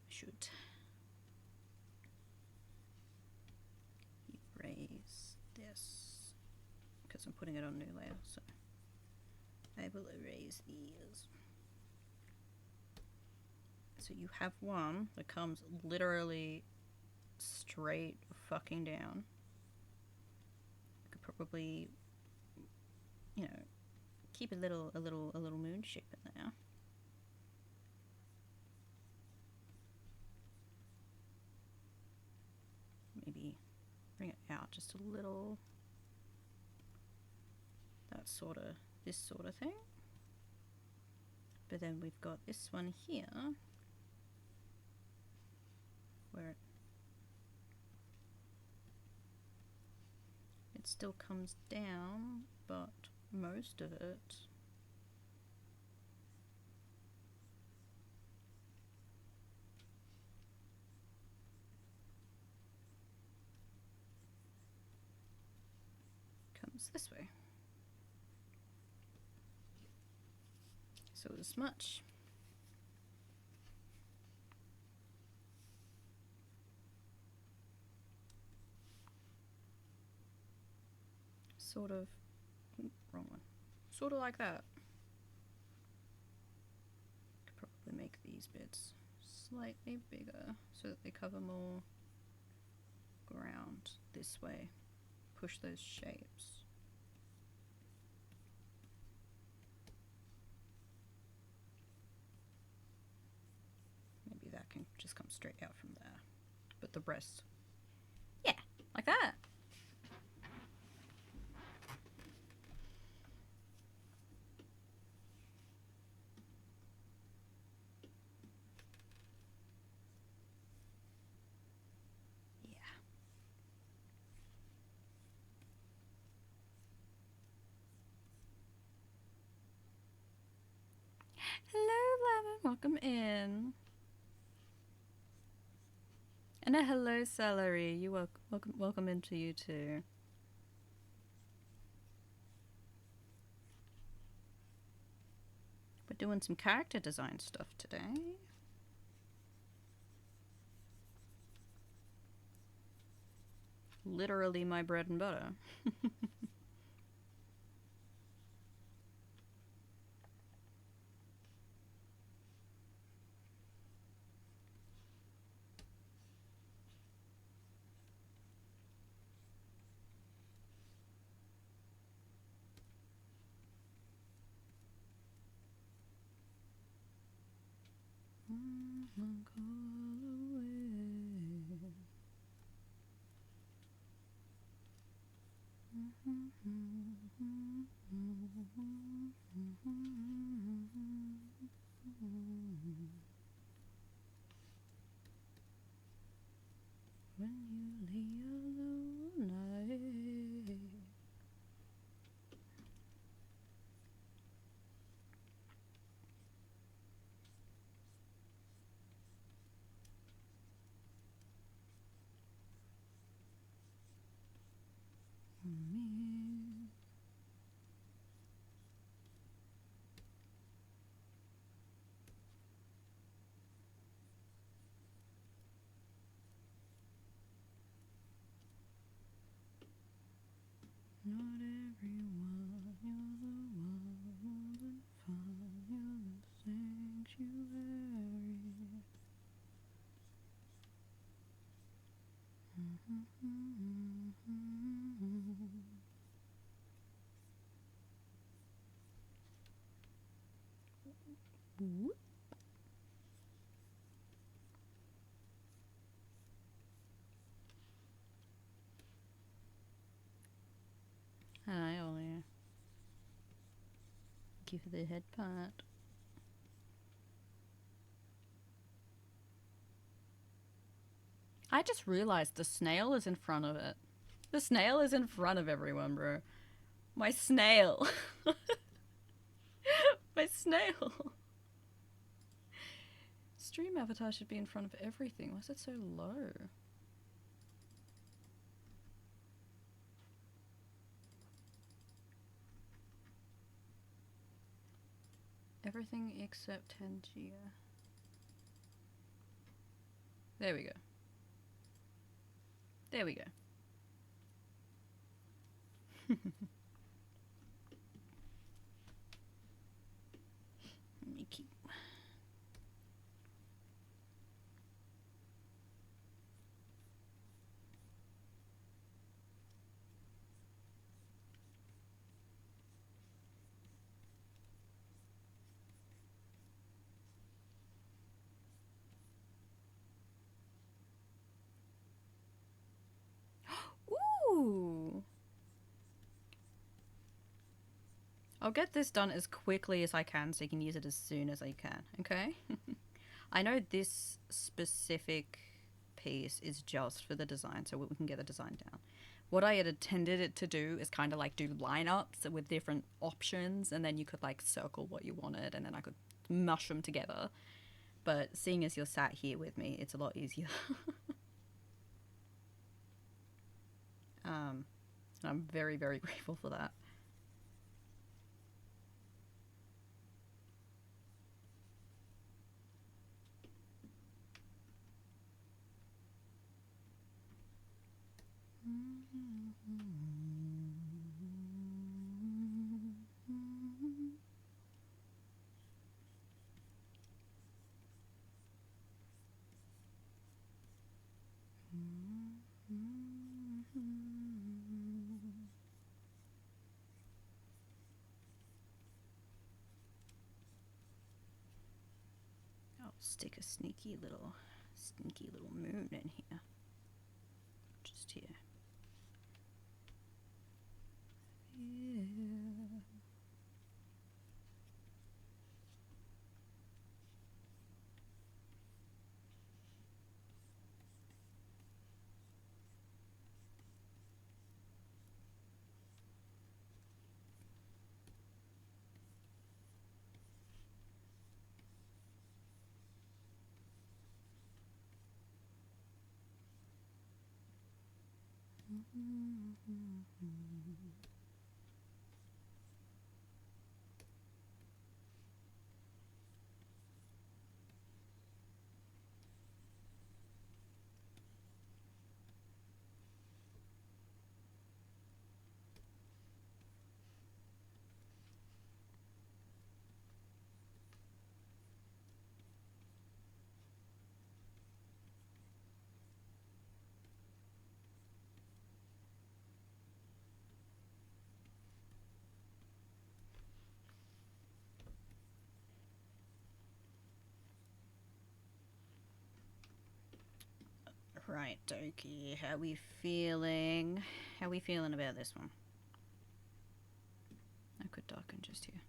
I should erase this because I'm putting it on a new layer, so I will erase these. So you have one that comes literally straight fucking down. You could probably, you know, keep a little moon shape in there. Maybe bring it out just a little. That sort of, this sort of thing. But then we've got this one here where it still comes down, but most of it comes this way. So as much sort of, wrong one, sort of like that. Could probably make these bits slightly bigger so that they cover more ground this way. Push those shapes. comes straight out from there. But the breast, yeah, like that. Yeah. Hello, Lemon. Welcome in. And a hello, Celery. You welcome into you too. We're doing some character design stuff today. Literally my bread and butter. When you lay alone, me. Not everyone, you're the one, you're the fun, you're the sanctuary. Whoop. Hi, Ollie. Thank you for the head part. I just realized the snail is in front of it. The snail is in front of everyone, bro. My snail. My snail. Stream avatar should be in front of everything. Why is it so low? Everything except Tangia. There we go. There we go. Mickey. Ooh. I'll get this done as quickly as I can so you can use it as soon as I can, okay? I know this specific piece is just for the design, so we can get the design down. What I had intended it to do is kind of like do lineups with different options, and then you could like circle what you wanted, and then I could mush them together. But seeing as you're sat here with me, it's a lot easier. And I'm very, very grateful for that. I'll stick a sneaky little Stinky little moon in here. Just here. Yeah. Right, Doki, how we feeling? How we feeling about this one? I could darken just here.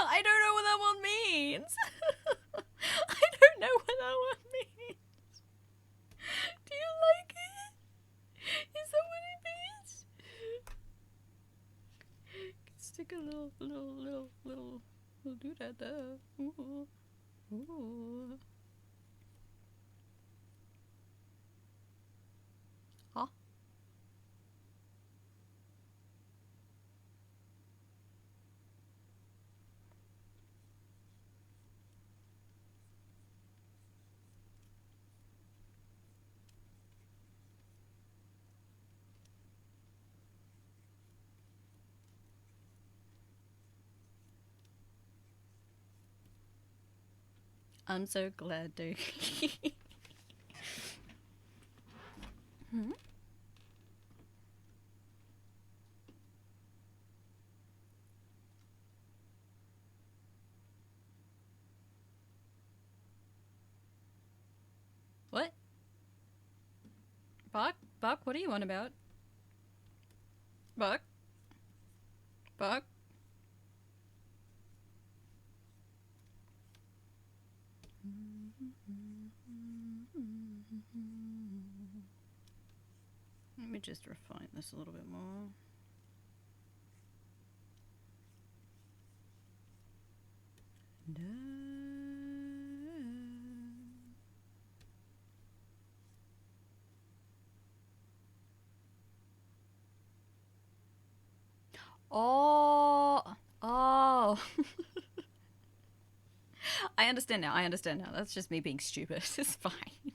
I don't know what that one means. I don't know what that one means. Do you like it? Is that what it means? Stick a little do that there. Ooh. Ooh. Huh? I'm so glad, dude. Hmm? What? Buck, what are you on about? Buck? Buck? Let me just refine this a little bit more. Oh, oh. I understand now. That's just me being stupid. It's fine.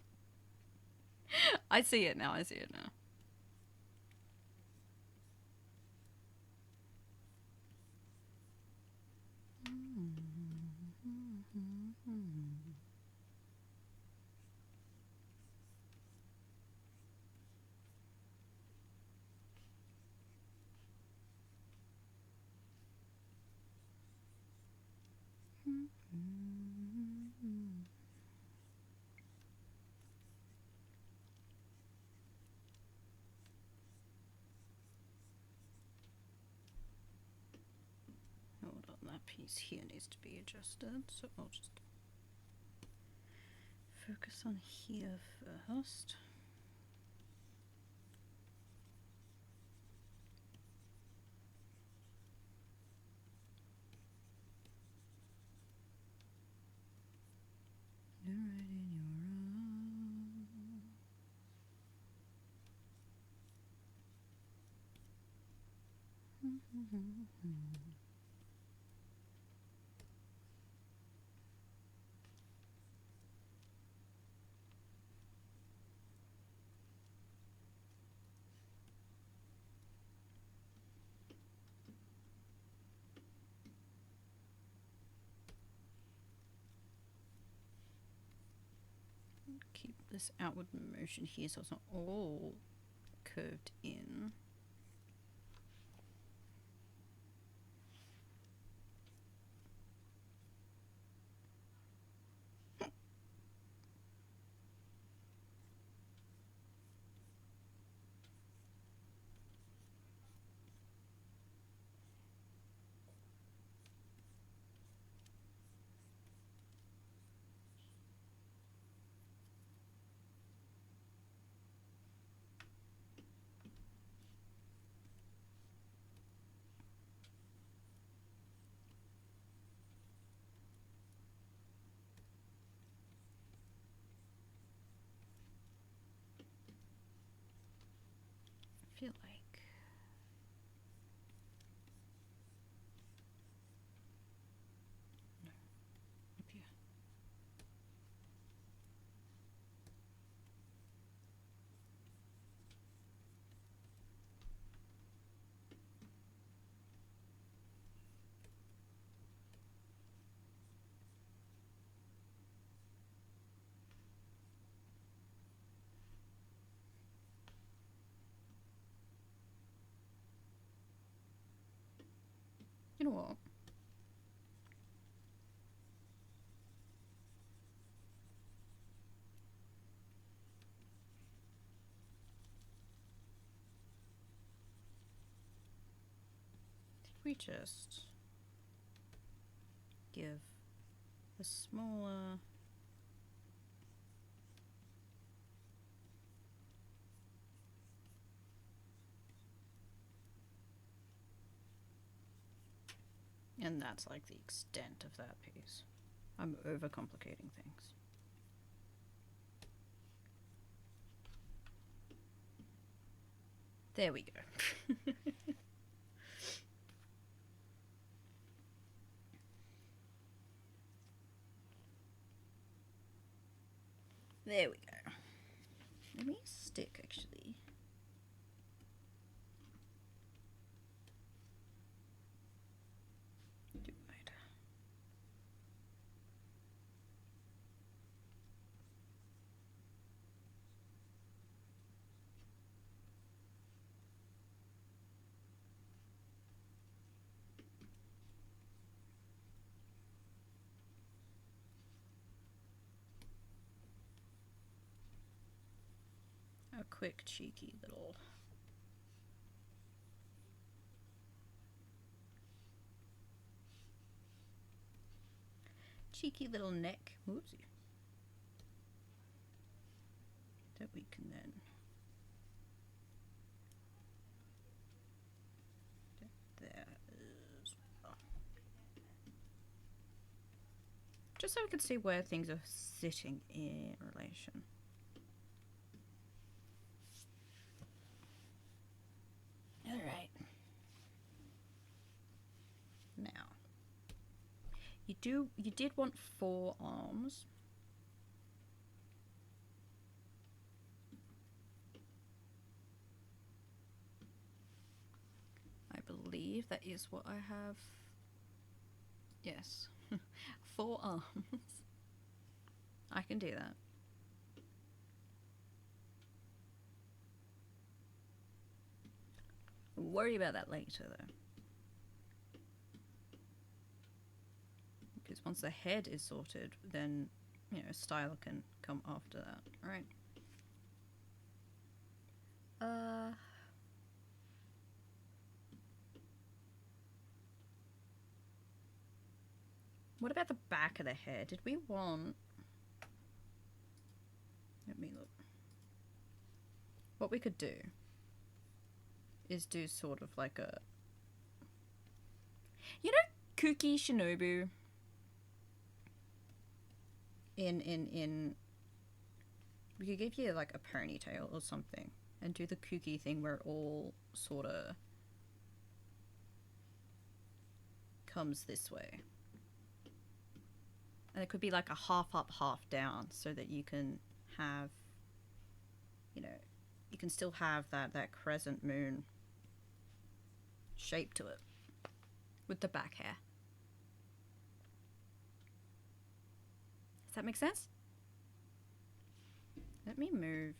I see it now. Hold on, that piece here needs to be adjusted, so I'll just focus on here first. You're right in your arms. Keep this outward motion here so it's not all curved in. I feel like up here. You know what? If we just give a smaller and that's like the extent of that piece. I'm overcomplicating things. There we go. There we go. Let me stick actually. Divide. A quick cheeky little neck, whoopsie, that we can then there as well. Just so we can see where things are sitting in relation. All right. Now, you did want 4 arms. I believe that is what I have. Yes. 4 arms. I can do that. Worry about that later though. Because once the head is sorted, then, you know, style can come after that. Alright. What about the back of the hair? Did we want... Let me look. What we could do is do sort of like a... You know Kuki Shinobu? In... We could give you like a ponytail or something and do the kooky thing where it all sort of comes this way. And it could be like a half up, half down, so that you can have, you know, you can still have that crescent moon shape to it with the back hair. Does that make sense? Let me move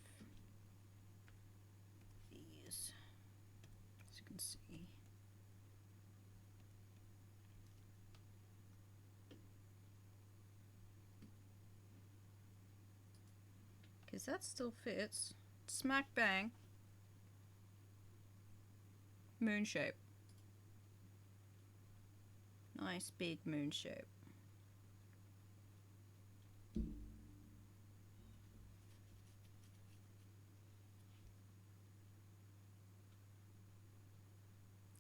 these so you can see. Because that still fits. Smack bang. Moon shape. Nice big moon shape.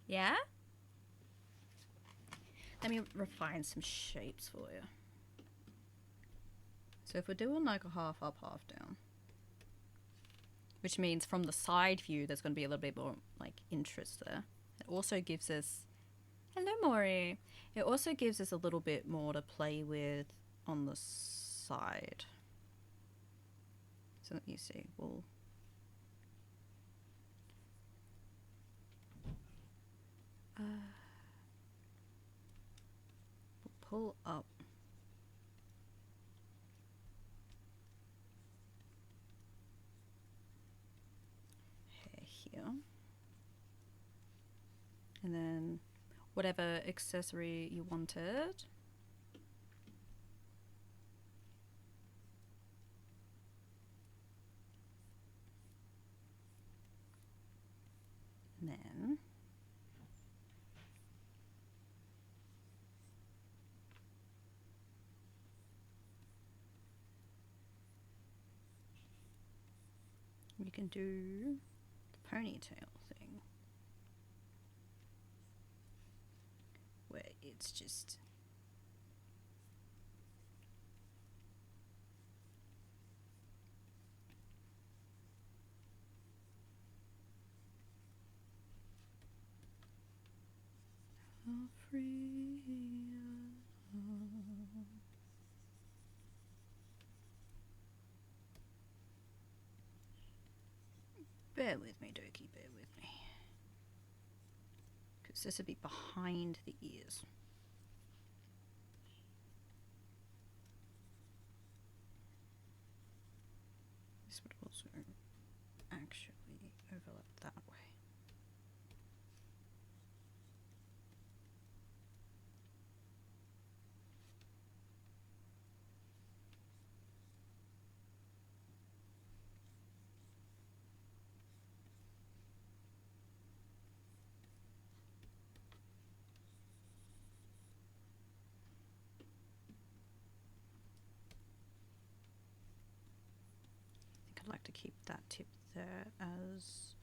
Yeah? Let me refine some shapes for you. So if we're doing like a half up, half down, which means from the side view there's going to be a little bit more like interest there. It also gives us, hello Maury, it also gives us a little bit more to play with on the side. So let me see, we'll pull up hair here, and then whatever accessory you wanted. And then you can do the ponytail thing, where it's just free. Bear with me, Doki, bear with me. Because this would be behind the ears. This would also actually overlap that way. I'd like to keep that tip there as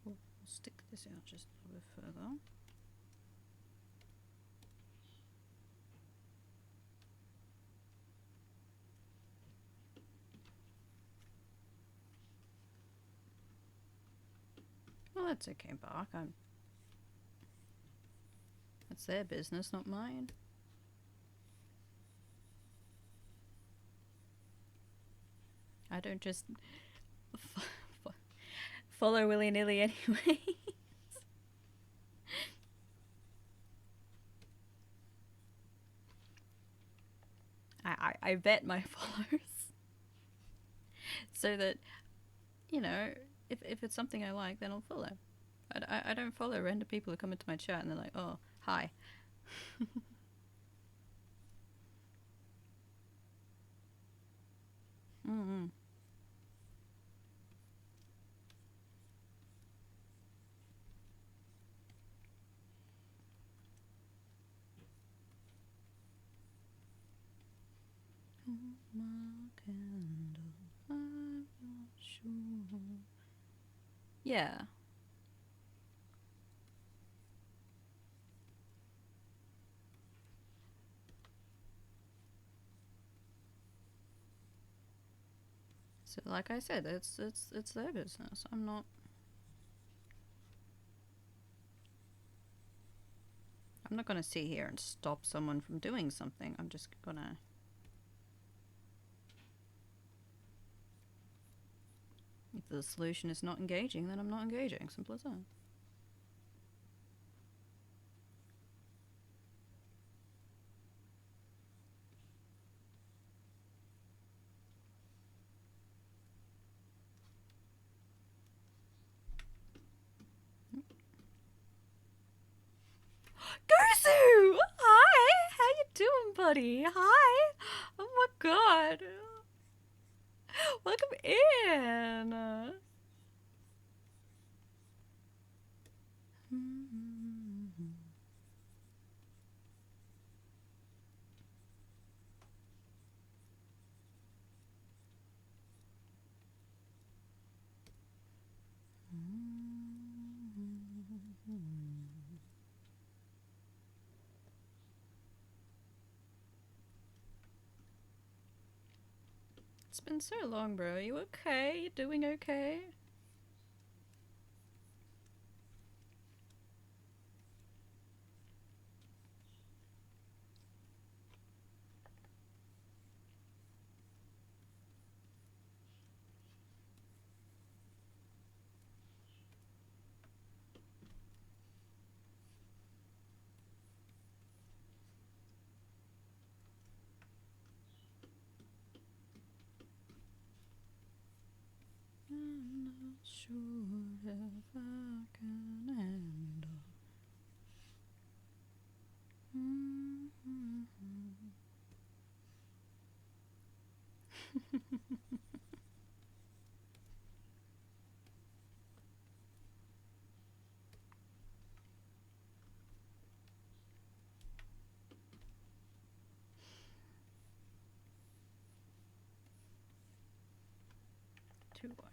we'll stick this out just a little bit further. Well, that's okay, Bark. That's their business, not mine. I don't just follow willy-nilly anyway. I vet my followers. so that, you know, if it's something I like, then I'll follow. I don't follow random people who come into my chat and they're like, oh, hi. Mm-hmm. My candle, I'm not sure. Yeah. So, like I said, it's their business. I'm not. I'm not gonna sit here and stop someone from doing something. I'm just gonna. If the solution is not engaging, then I'm not engaging. Simple as that. Gosu! Hi! How you doing, buddy? Hi! Oh my god! Welcome in! It's been so long, bro. You okay? You doing okay? I'm not sure if I can handle. Too wide.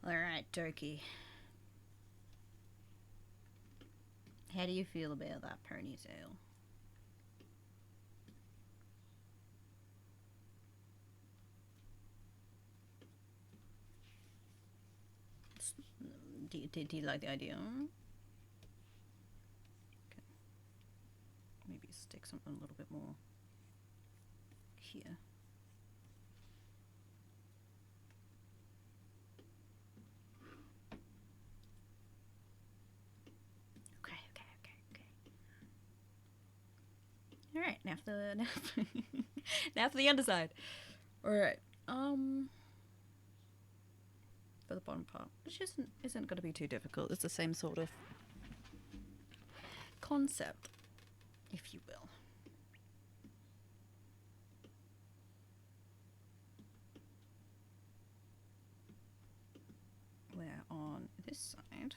Alright, Doki. How do you feel about that ponytail? Do you like the idea? Okay. Maybe stick something a little bit more here. Okay. Alright, now for the now for the underside. Alright. For the bottom part, which isn't going to be too difficult. It's the same sort of concept, if you will. Where on this side,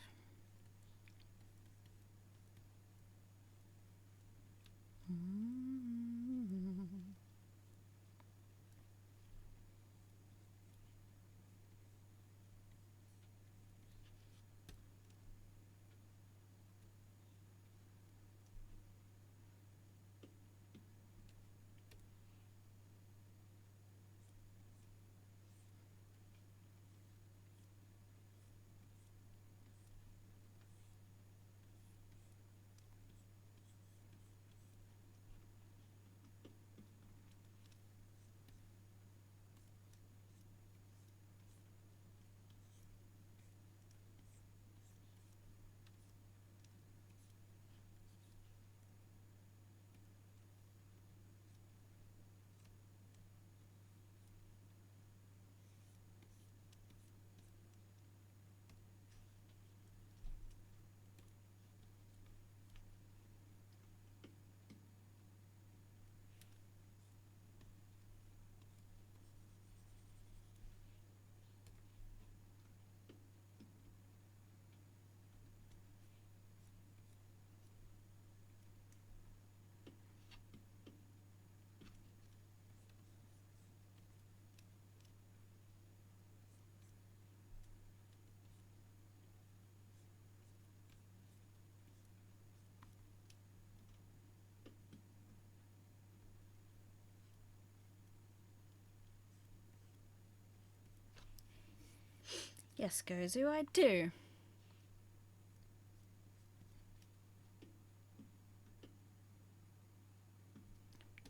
Yes, Gozu, I do.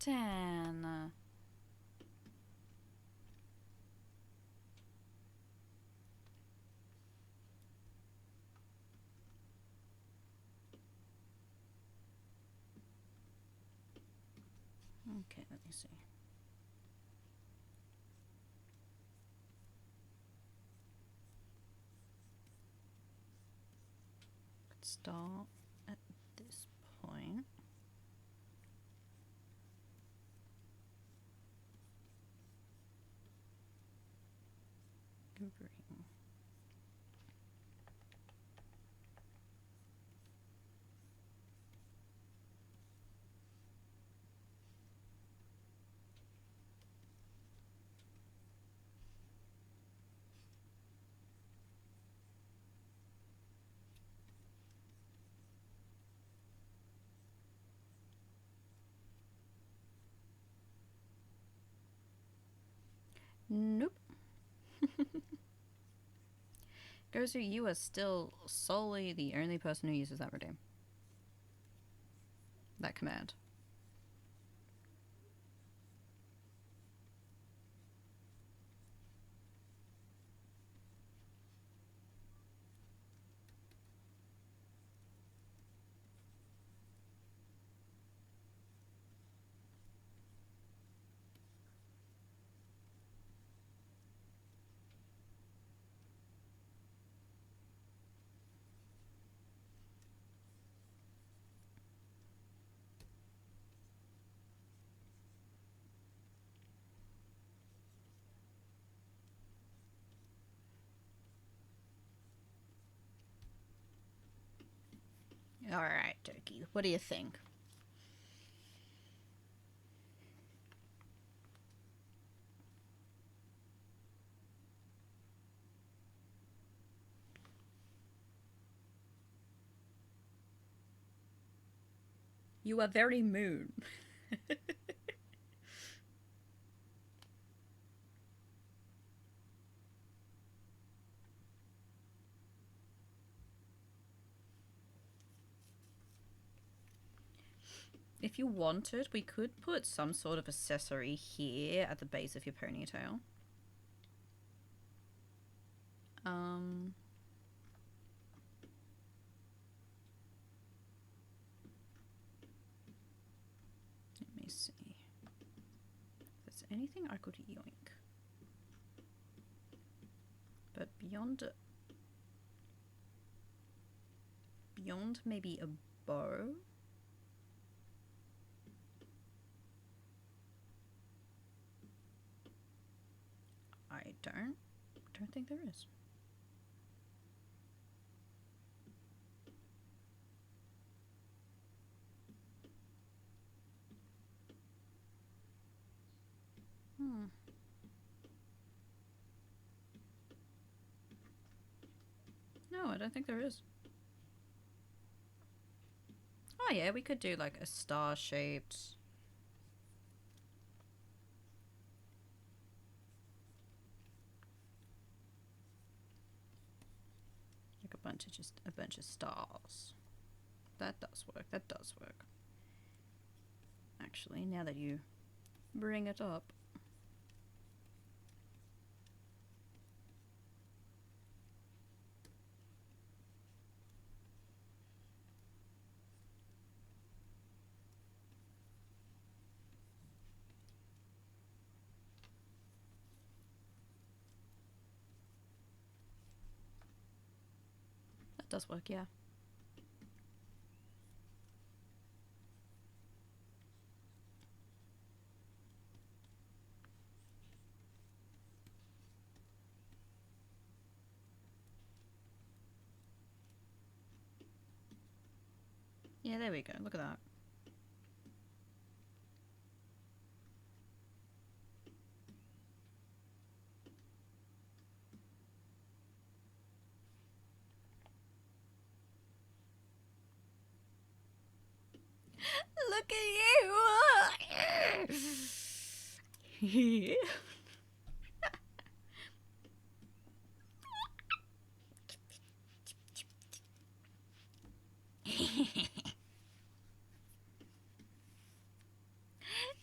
Dan. Okay, let me see. Could start at this point. Bring. Nope. Gozu, you are still solely the only person who uses that redeem. That command. Alright, Turkey. What do you think? You are very moon. If you wanted, we could put some sort of accessory here at the base of your ponytail. Let me see. If there's anything I could yoink. But beyond maybe a bow. I don't think there is. No, I don't think there is. Oh yeah, we could do like a star-shaped. Like a bunch of stars. That does work. That does work. Actually, now that you bring it up. That does work, yeah. Yeah, there we go. Look at that. Look at you!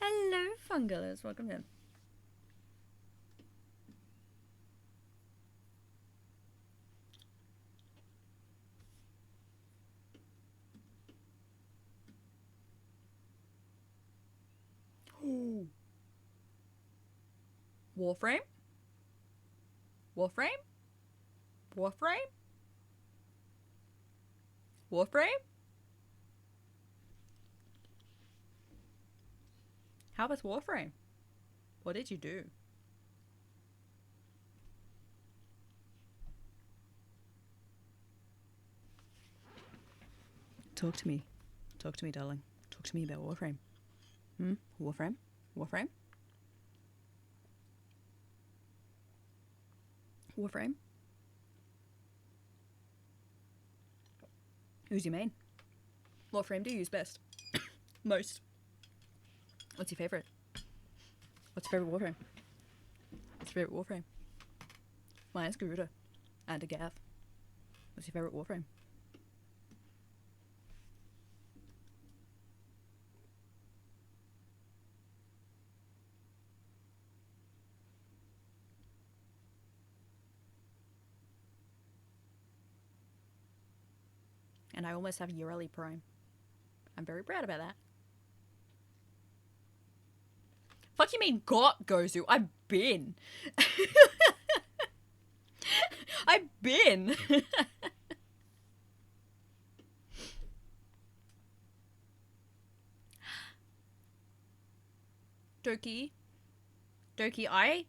Hello, Fungalers. Welcome in. Warframe? Warframe? Warframe? Warframe? How was Warframe? What did you do? Talk to me. Talk to me, darling. Talk to me about Warframe. Warframe? Warframe? Warframe? Who's your main? What frame do you use best? Most. What's your favourite? What's your favourite Warframe? What's your favourite Warframe? Mine's Garuda. And a Gav. What's your favourite Warframe? And I almost have Urali Prime. I'm very proud about that. Fuck you mean got, Gozu? I've been. I've been. Doki. Doki, I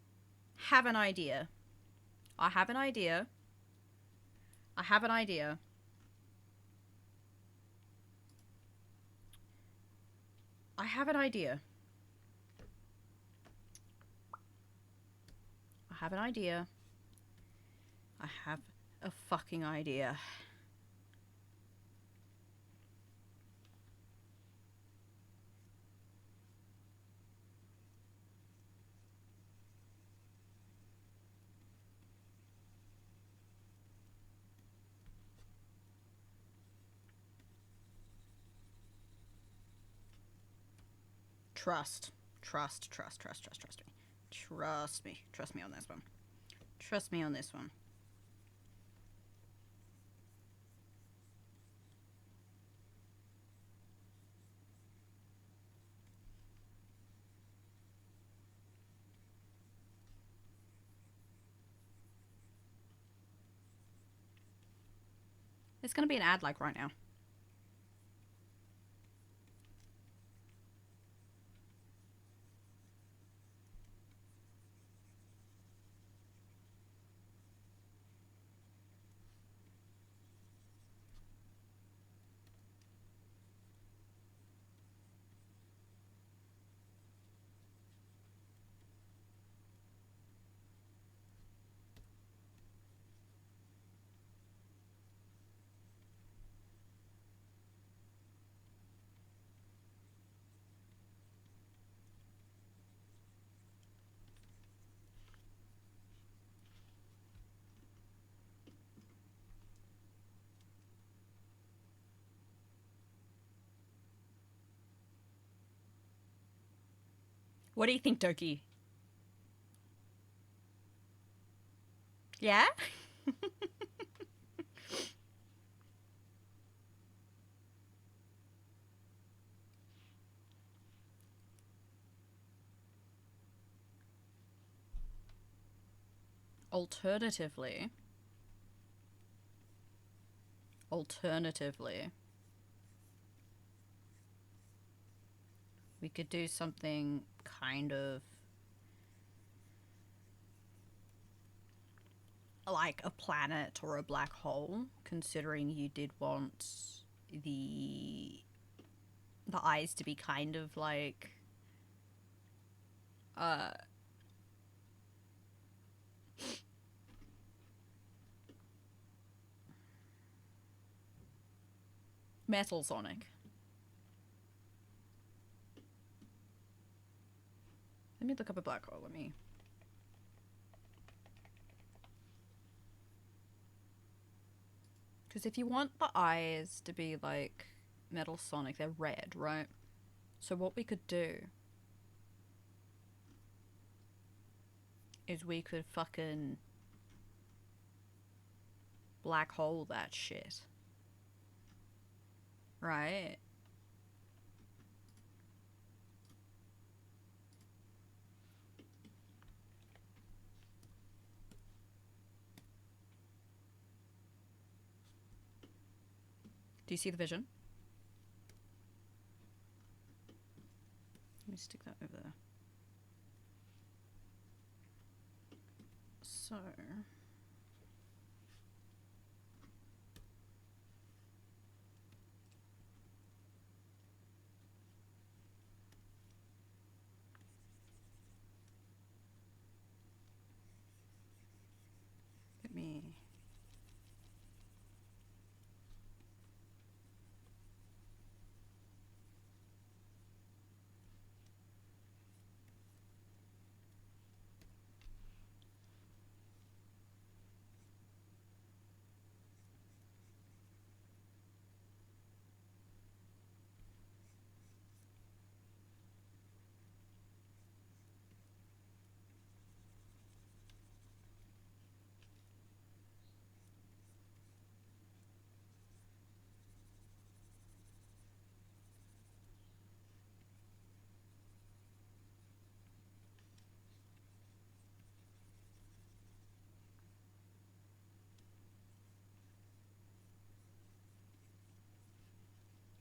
have an idea. I have an idea. I have an idea. I have an idea. I have an idea. I have a fucking idea. Trust. Trust me. Trust me. Trust me on this one. Trust me on this one. It's gonna be an ad like right now. What do you think, Doki? Yeah? Alternatively, we could do something kind of like a planet or a black hole, considering you did want the eyes to be kind of like Metal Sonic. Let me look up a black hole. Let me. Because if you want the eyes to be like Metal Sonic, they're red, right? So what we could do is we could fucking black hole that shit. Right? Do you see the vision? Let me stick that over there. So... let me...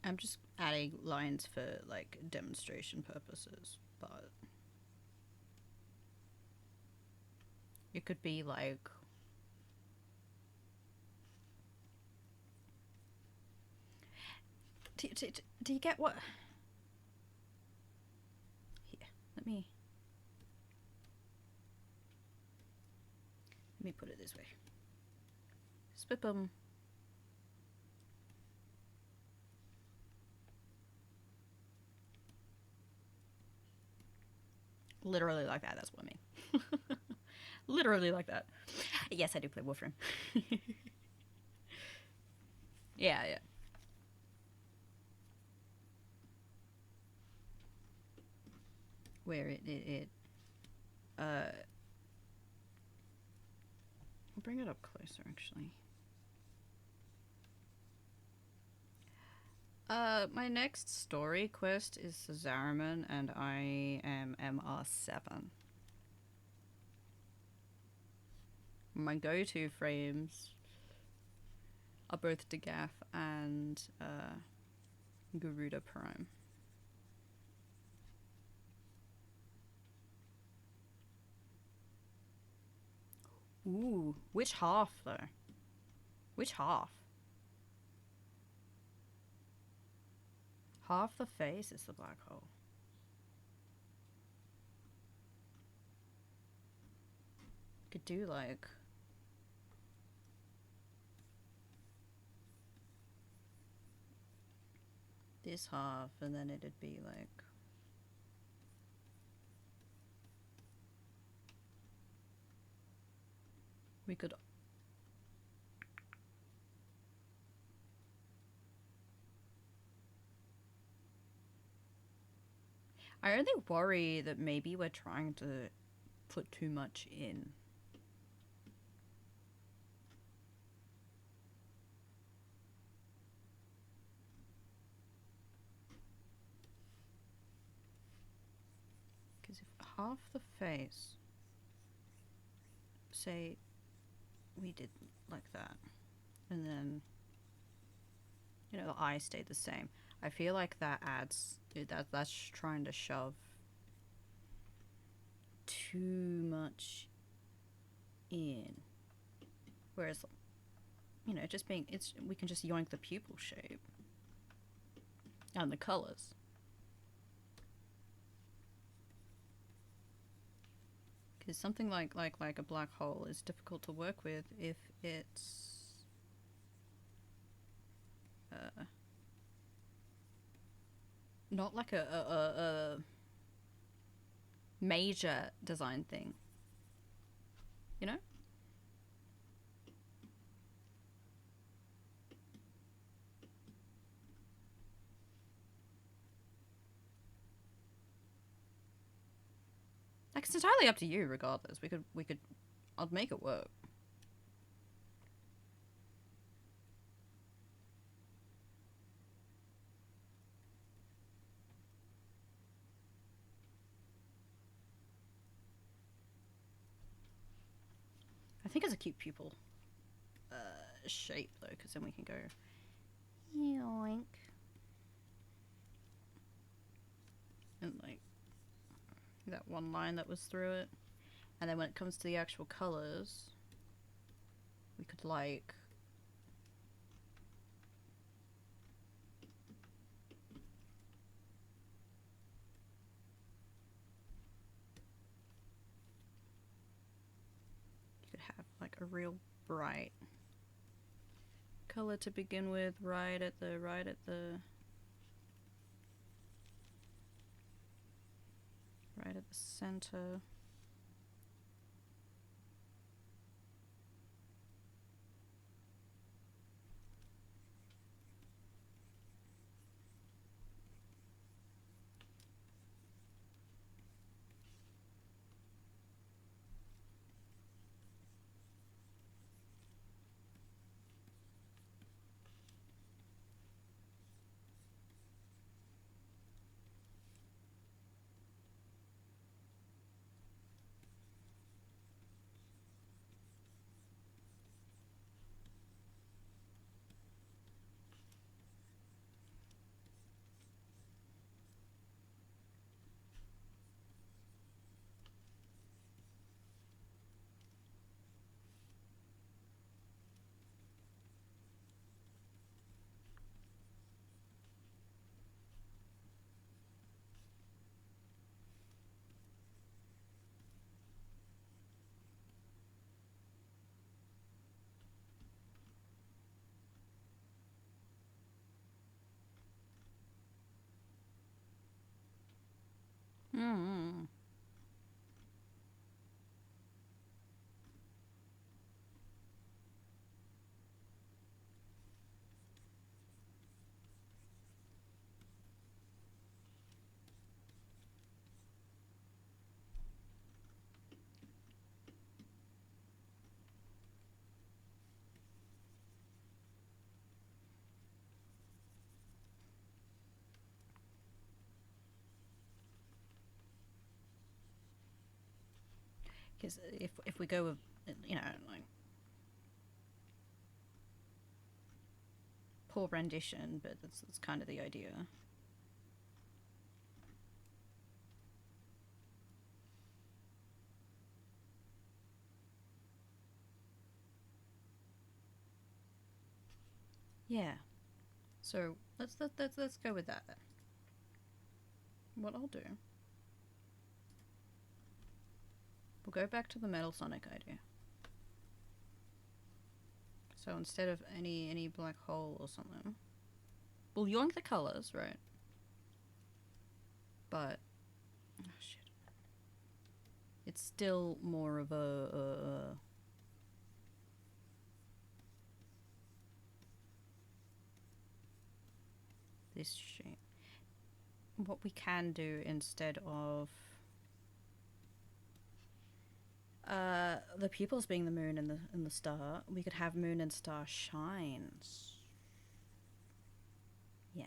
I'm just adding lines for, like, demonstration purposes, but... it could be, like... Do you get what... here, let me put it this way. Spip 'em. Literally like that, that's what I mean. Literally like that. Yes, I do play Warframe. Yeah, yeah. Where I'll bring it up closer, actually. My next story quest is Zariman, and I am MR7. My go-to frames are both Dagath and Garuda Prime. Ooh, which half though? Which half? Half the face is the black hole. Could do like... this half, and then it'd be like... we could... I only worry that maybe we're trying to put too much in. Because if half the face, say we did like that, and then, you know, the eye stayed the same, I feel like that adds, that's trying to shove too much in. Whereas, you know, just being, we can just yoink the pupil shape and the colors. Because something like a black hole is difficult to work with if it's not like a major design thing, you know? Like Like, it's entirely up to you, regardless. I'd make it work. I think it's a cute pupil shape, though, because then we can go yoink. And, like, that one line that was through it. And then when it comes to the actual colours, we could, like... You could have, like, a real bright colour to begin with, right at the center. Mm. Because if we go with, you know, like, poor rendition, but that's kind of the idea. Yeah. So let's go with that then. What I'll do, we'll go back to the Metal Sonic idea. So instead of any black hole or something, we'll yoink the colors, right? But oh shit, it's still more of a this shape. What we can do instead of the pupils being the moon and the star, we could have moon and star shines. Yeah.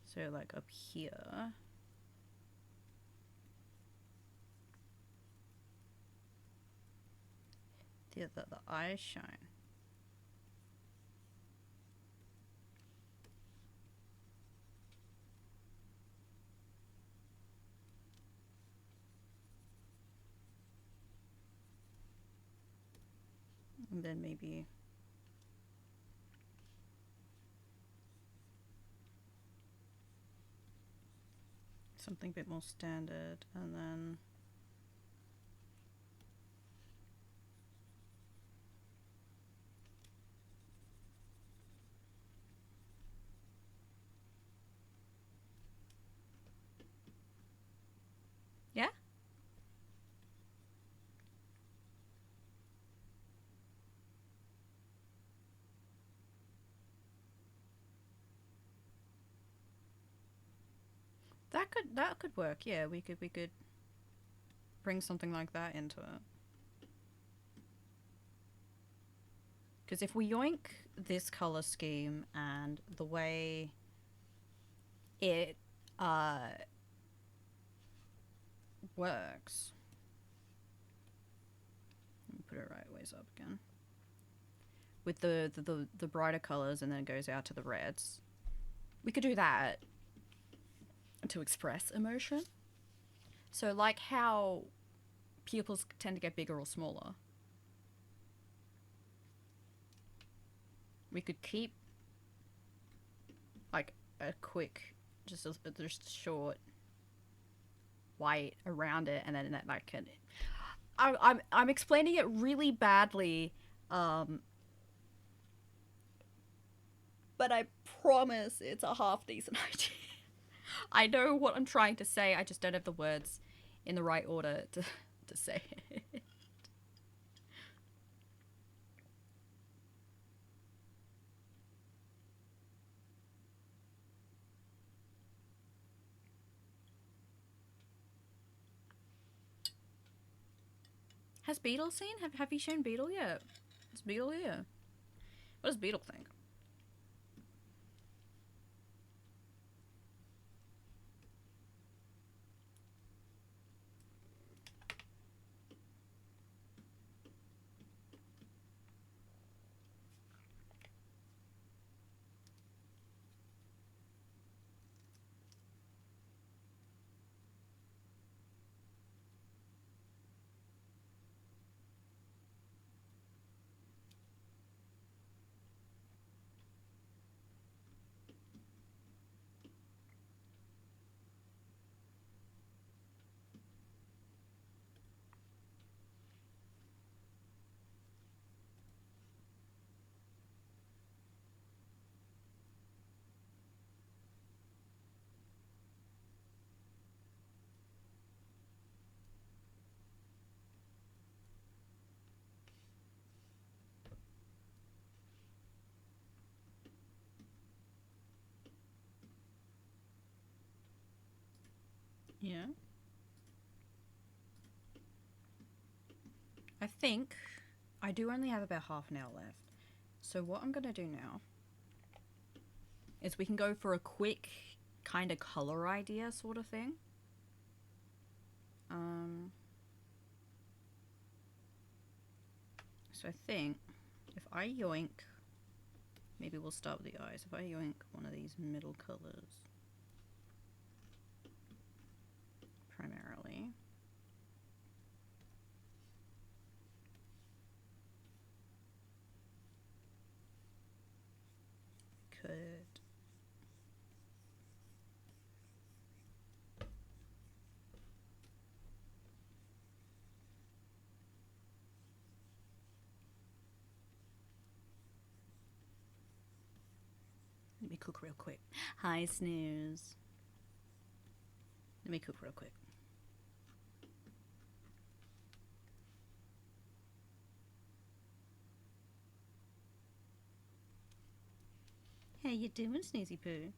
So like up here. The eyes shine. And then maybe something a bit more standard, and then yeah. That could work. Yeah, we could bring something like that into it. Because if we yoink this color scheme and the way it works, let me put it right ways up again, with the brighter colors, and then it goes out to the reds, we could do that to express emotion. So like how pupils tend to get bigger or smaller, we could keep like a quick, just short white around it, and then that can. I'm explaining it really badly, but I promise it's a half decent idea. I know what I'm trying to say. I just don't have the words in the right order to say it. Has Beetle seen? Have you shown Beetle yet? Is Beetle here? What does Beetle think? Yeah. I think I do only have about half an hour left. So what I'm going to do now is we can go for a quick kind of color idea sort of thing. So I think if I yoink, maybe we'll start with the eyes. If I yoink one of these middle colors, primarily. Could let me cook real quick. Hi, Snooze. Let me cook real quick. How you doing, Snoozy Poo?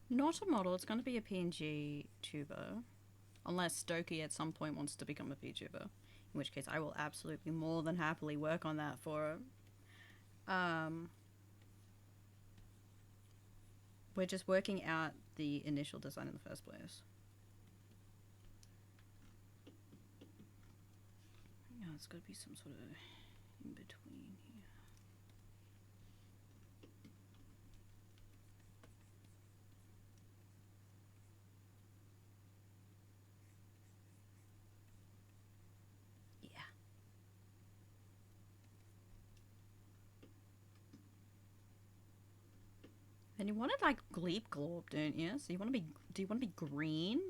Not a model, it's going to be a PNG tuber. Unless Stokey at some point wants to become a VTuber. In which case I will absolutely more than happily work on that for him. We're just working out the initial design in the first place. Yeah, it's got to be some sort of in between here. Yeah. And you want it like Gleep Glorp, don't you? So you want to be? Do you want to be green?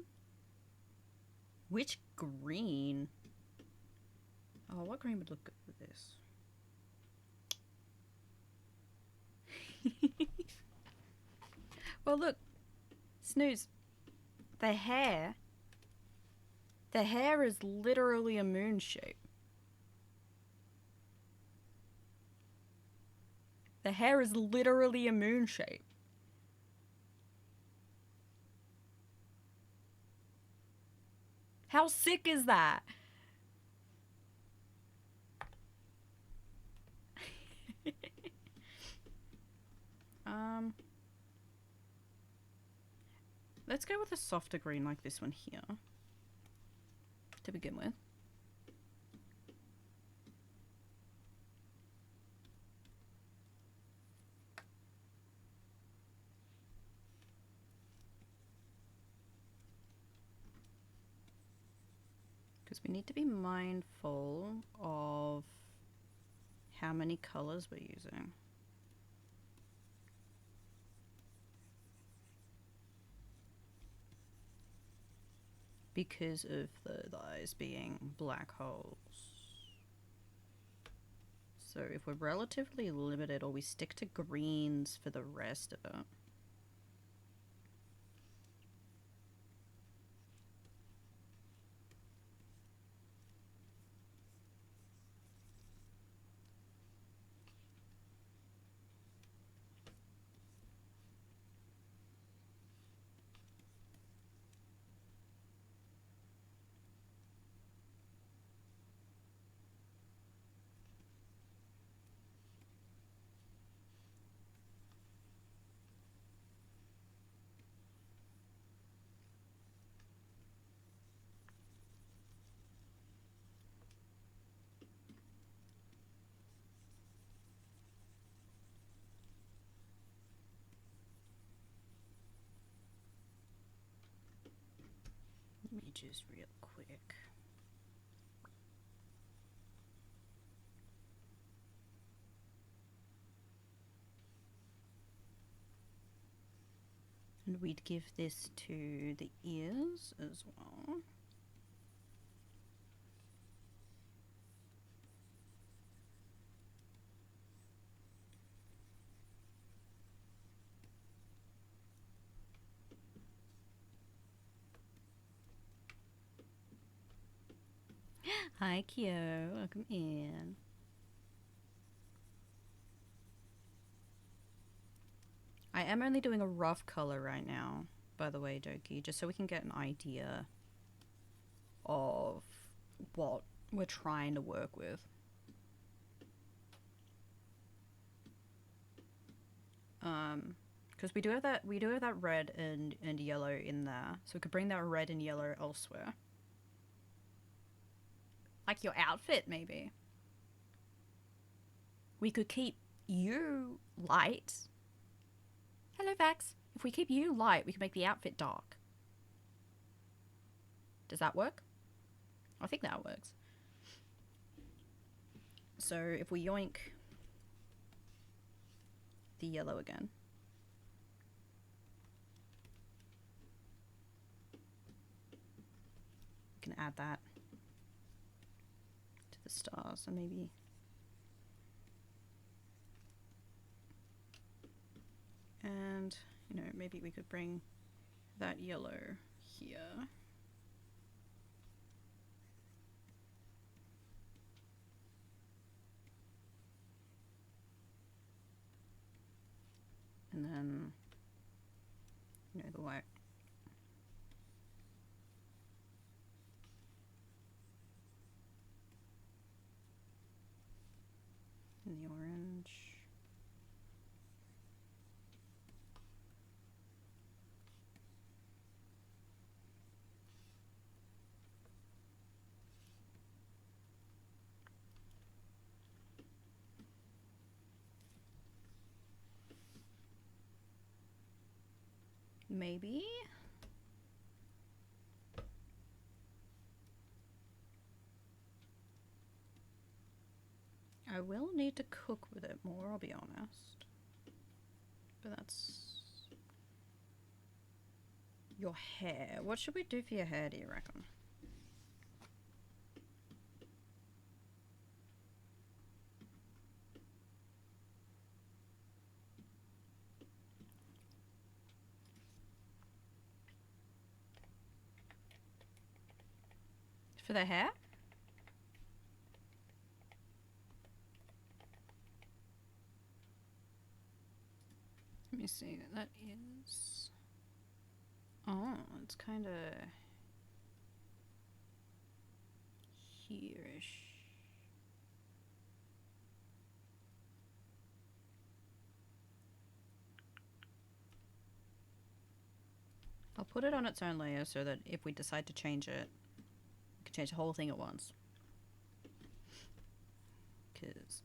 Which green? Oh, what green would look good with this? Well, look, Snooze. The hair The hair is literally a moon shape. The hair is literally a moon shape. How sick is that? Let's go with a softer green like this one here to begin with. Because we need to be mindful of how many colors we're using. Because of the eyes being black holes. So if we're relatively limited, or we stick to greens for the rest of it. Let me just real quick. And we'd give this to the ears as well. Hi, Kyo. Welcome in. I am only doing a rough color right now, by the way, Doki, just so we can get an idea of what we're trying to work with. Because we do have that red and yellow in there, so we could bring that red and yellow elsewhere. Like your outfit, maybe. We could keep you light. Hello, Vax. If we keep you light, we can make the outfit dark. Does that work? I think that works. So if we yoink the yellow again. We can add that to the stars, and maybe and you know, maybe we could bring that yellow here. And then, you know, the white. And the orange. Maybe. I will need to cook with it more, I'll be honest. But that's your hair. What should we do for your hair, do you reckon? For the hair? Let me see. That is... Oh, it's kind of... here-ish. I'll put it on its own layer so that if we decide to change it, we can change the whole thing at once. Because...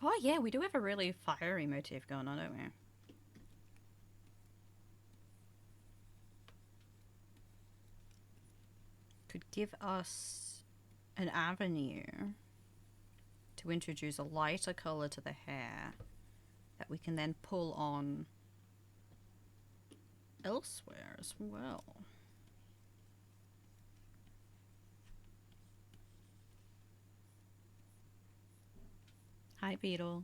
Oh yeah, we do have a really fiery motif going on, don't we? Could give us an avenue to introduce a lighter colour to the hair that we can then pull on elsewhere as well. Hi, Beetle.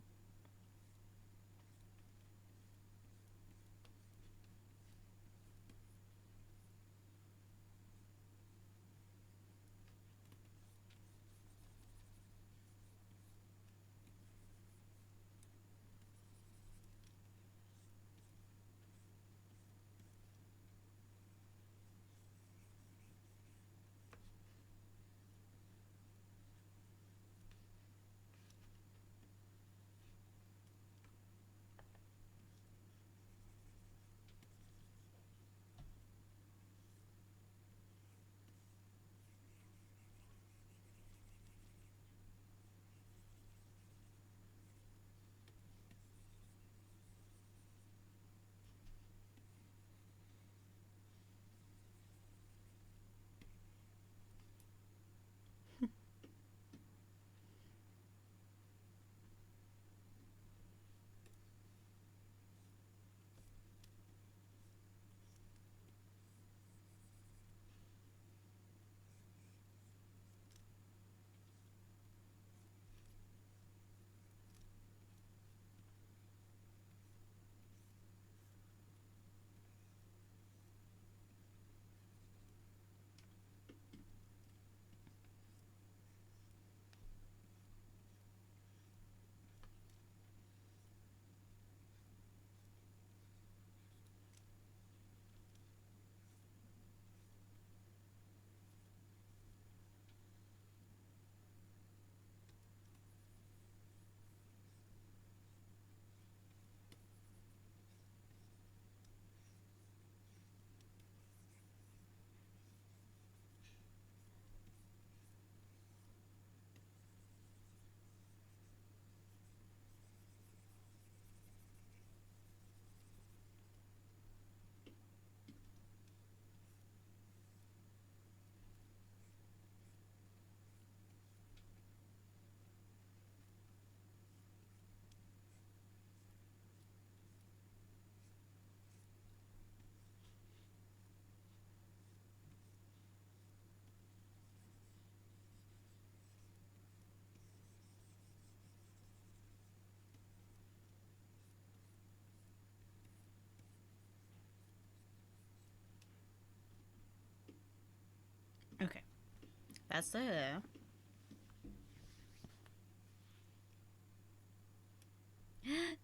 That's the hair.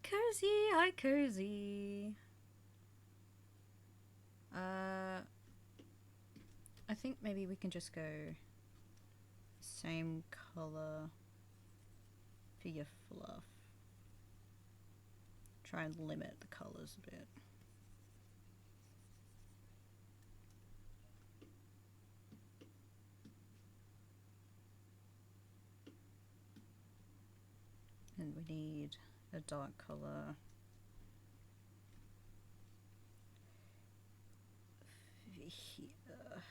Cozy, hi Cozy. I think maybe we can just go same color for your fluff. Try and limit the colors a bit. And we need a dark color here.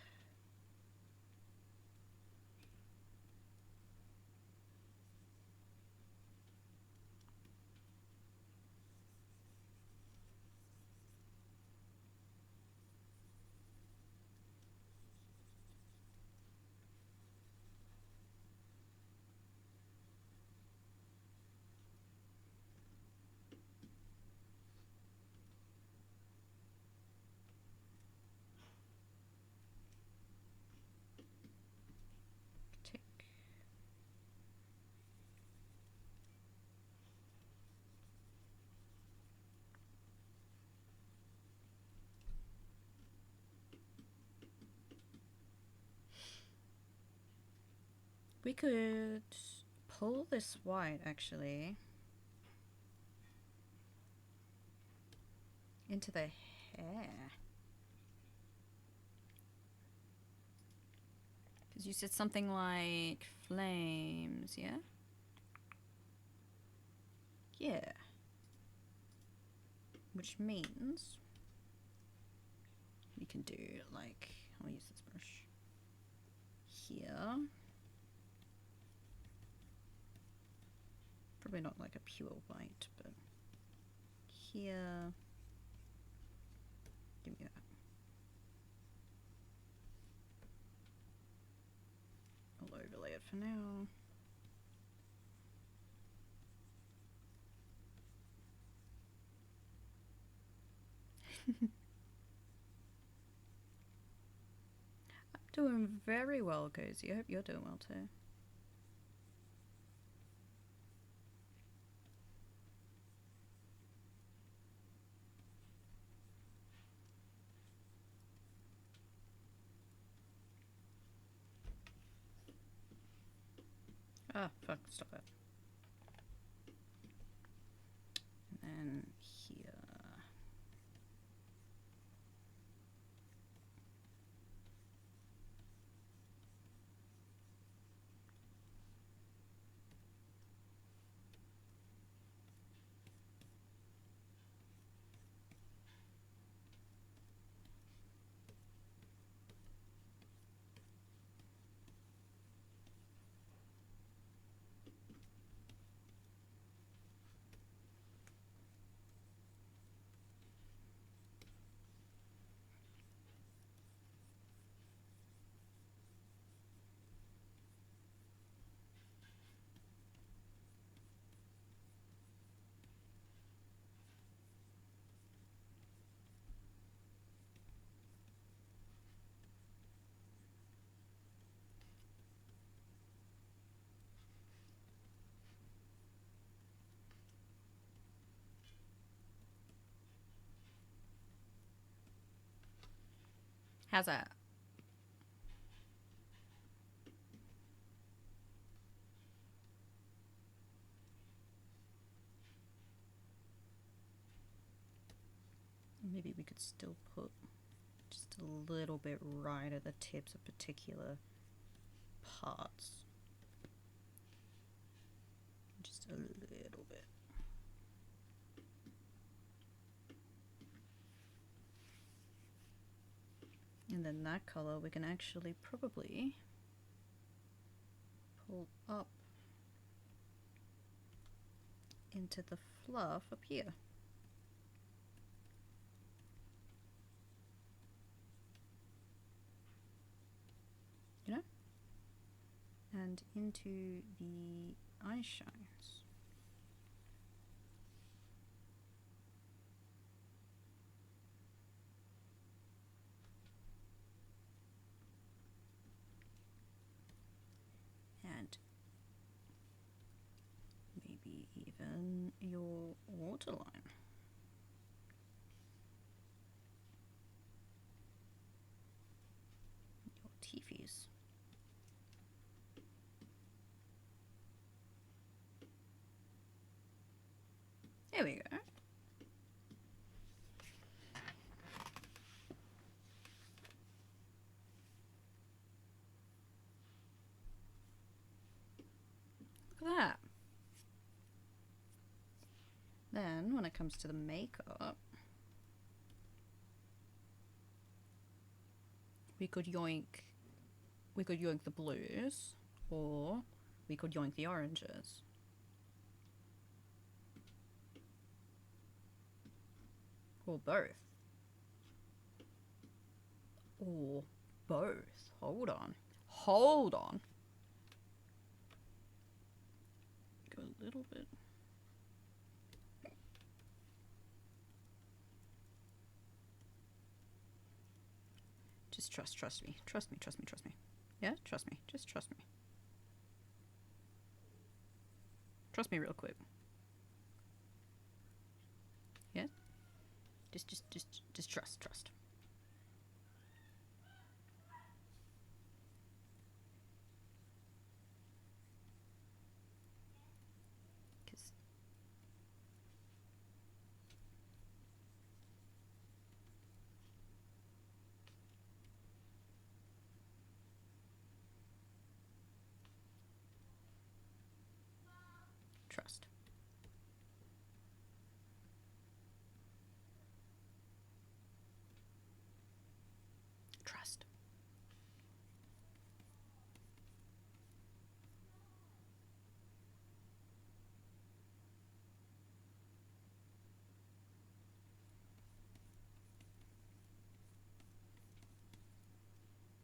Tick. We could pull this white actually into the hair. Because you said something like flames, yeah? Yeah. Which means we can do like, I'll use this brush here. Probably not like a pure white, but here. Give me that. I'll overlay it for now. I'm doing very well, Cozy. I hope you're doing well too. Ah, fuck, stop it. And then here. How's that? Maybe we could still put just a little bit right at the tips of particular parts. Just a little bit. And then that color we can actually probably pull up into the fluff up here. You know? And into the eye shines. even your waterline. Your teefies. There we go. Look at that. Then, when it comes to the makeup, we could yoink the blues, or we could yoink the oranges. Or both. Or both. Hold on. Hold on. Go a little bit. Just trust me. Trust me. Yeah, trust me. Just trust me. Trust me real quick. Yeah? Just trust. Trust. Trust.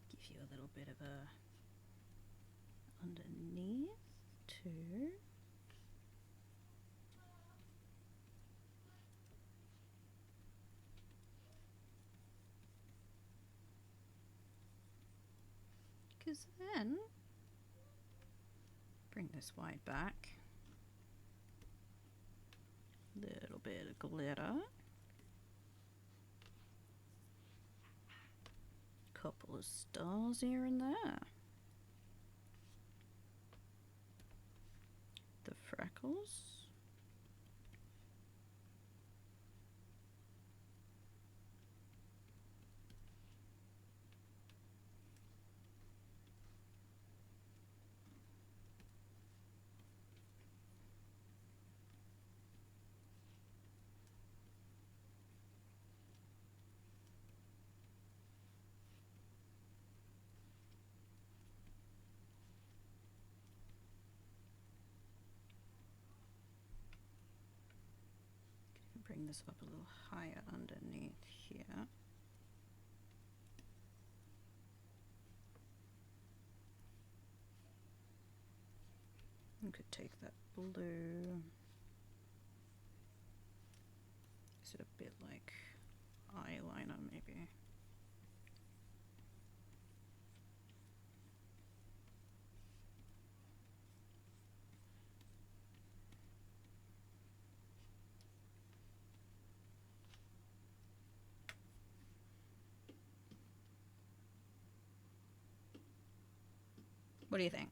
Give you a little bit of a underneath too. Because then, bring this white back. Little bit of glitter. Couple of stars here and there. The freckles. Bring this up a little higher underneath here. You could take that blue. Is it a bit like eyeliner maybe? What do you think?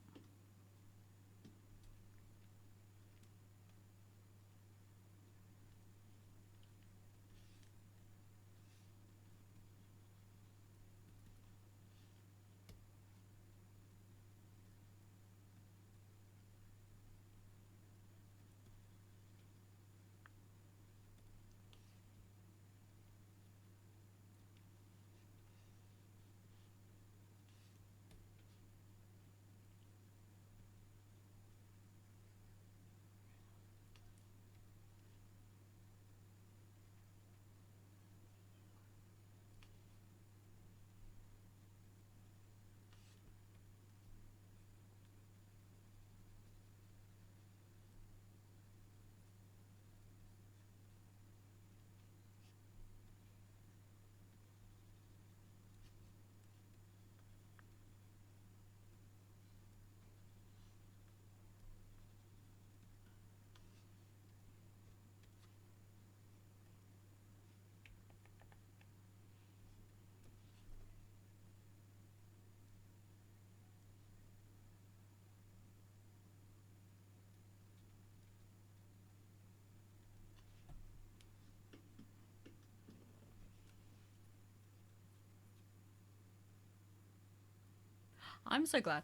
I'm so glad.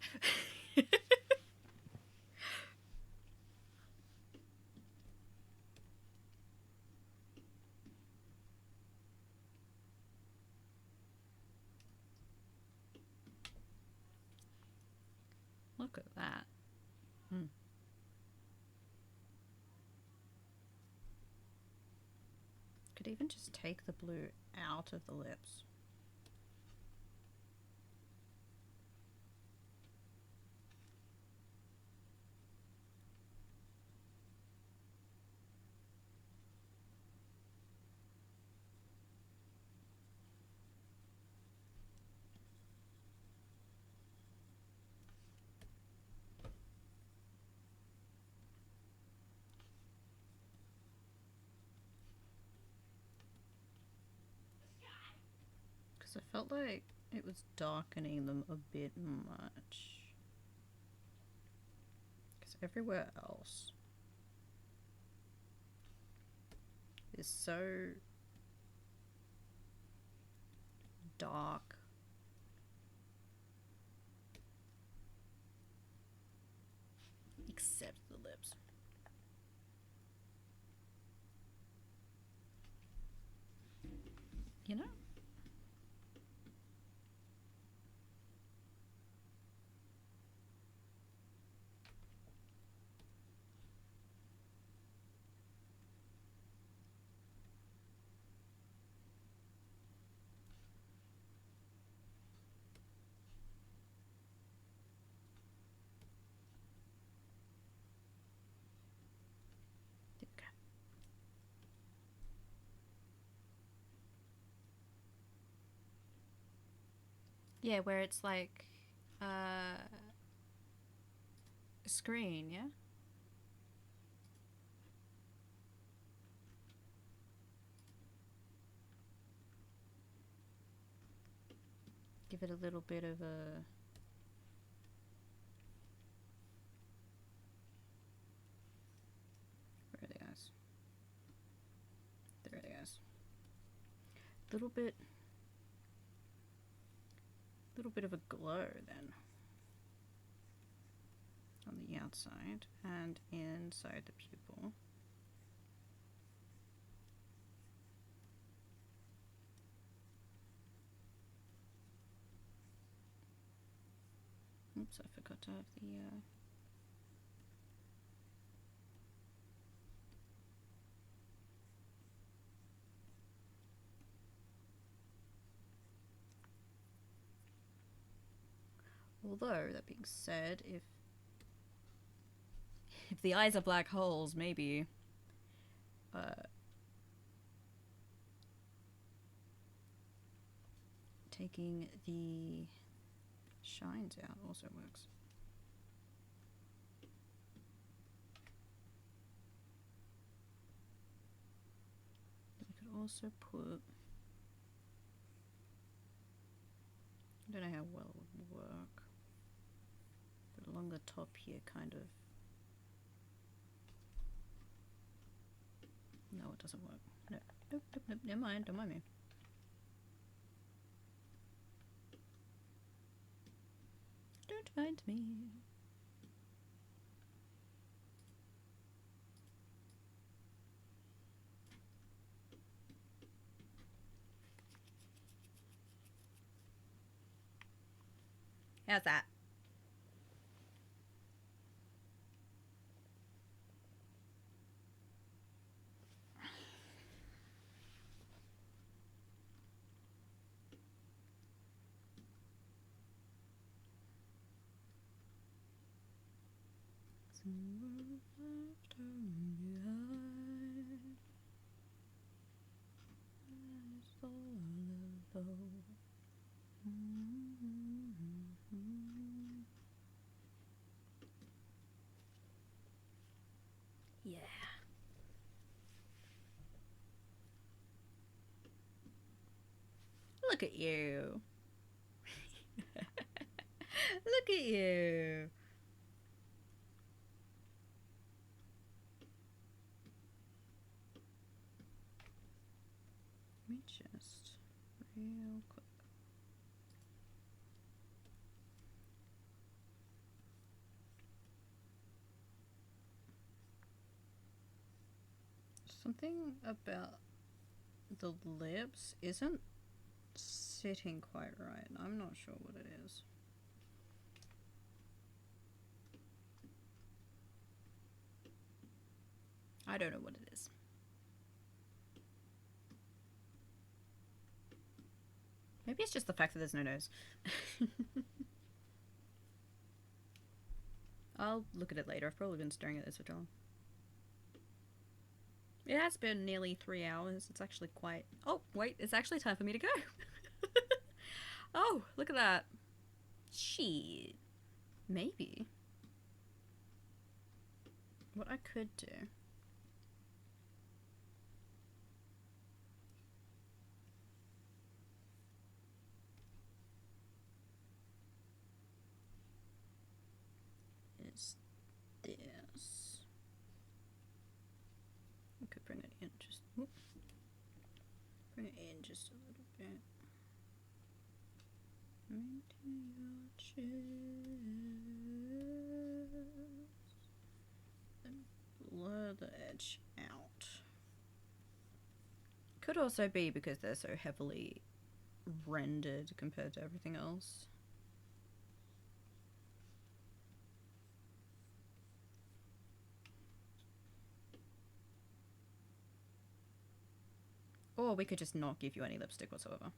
Look at that. Could even just take the blue out of the lips. Because I felt like it was darkening them a bit much. Because everywhere else is so dark. Except the lips. You know? Yeah, where it's like a screen, yeah? Give it a little bit of a... Where are the eyes? There are the eyes. Little bit of a glow then. On the outside and inside the pupil. Oops, I forgot to have the although, that being said, if the eyes are black holes, maybe taking the shines out also works. We could also put... I don't know how well it would work. But along the top here, kind of... No, it doesn't work. No, nope, nope, nope, never mind, don't mind me. Don't mind me. How's that? Yeah. Look at you. Look at you. Let me just real quick Something about the lips isn't sitting quite right. I'm not sure what it is. I don't know what it is. Maybe it's just the fact that there's no nose. I'll look at it later. I've probably been staring at this for too long. It has been nearly 3 hours. It's actually quite... Oh, wait. It's actually time for me to go. Oh, look at that. Shit. Maybe. What I could do... is this. I could bring it in just... Whoop. Bring it in just a little bit. Into your chest. And blur the edge out. Could also be because they're so heavily rendered compared to everything else. Or we could just not give you any lipstick whatsoever.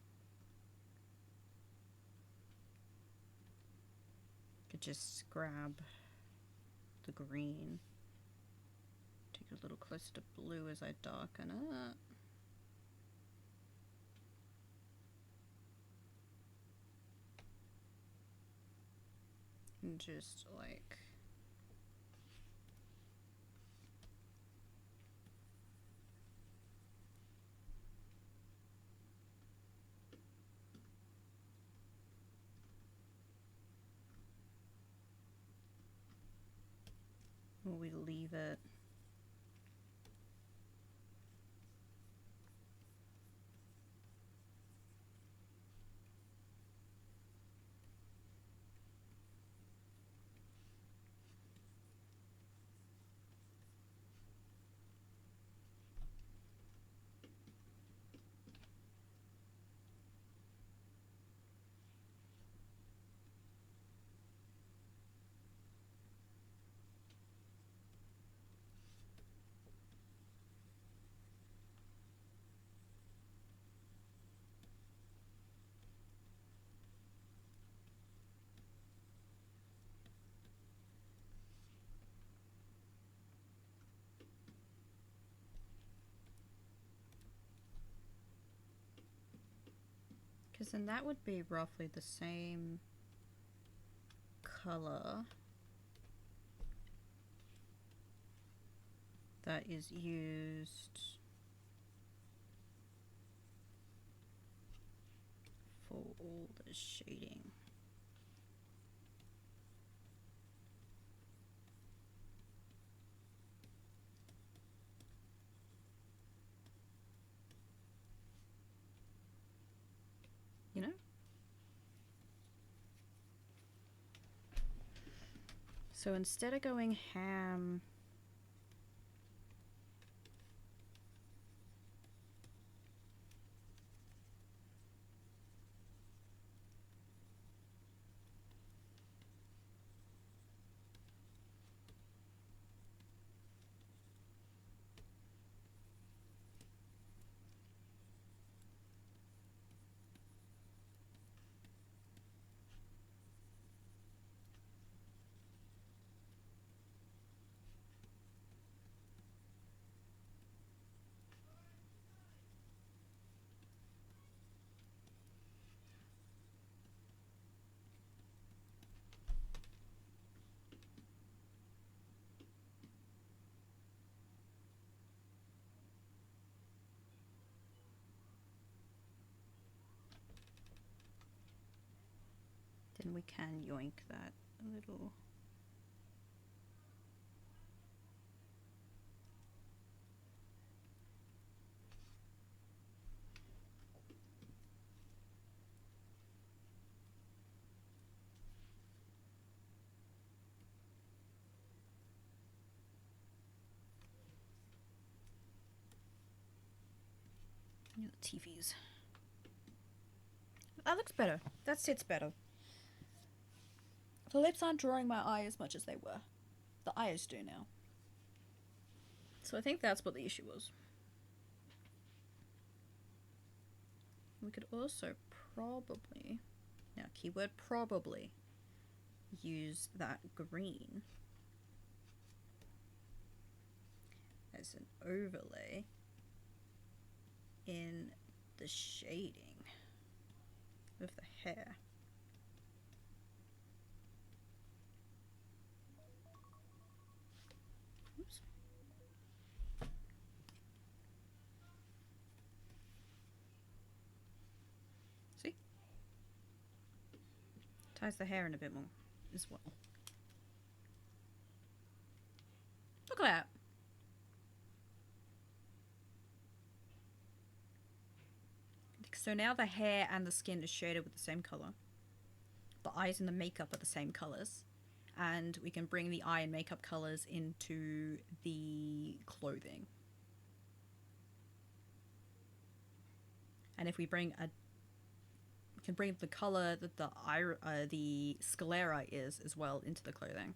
Could just grab the green. Take it a little closer to blue as I darken it. And just like... Or we leave it. Because then that would be roughly the same color that is used for all the shading. You know? So instead of going ham, then we can yoink that a little. Yeah, the TVs. That looks better. That sits better. The lips aren't drawing my eye as much as they were. The eyes do now. So I think that's what the issue was. We could also probably, now keyword probably, use that green as an overlay in the shading of the hair. Oops. See? Ties the hair in a bit more as well. Look at that. So now the hair and the skin is shaded with the same color. The eyes and the makeup are the same colors. And we can bring the eye and makeup colors into the clothing. And if we bring we can bring the color that the sclera is as well into the clothing.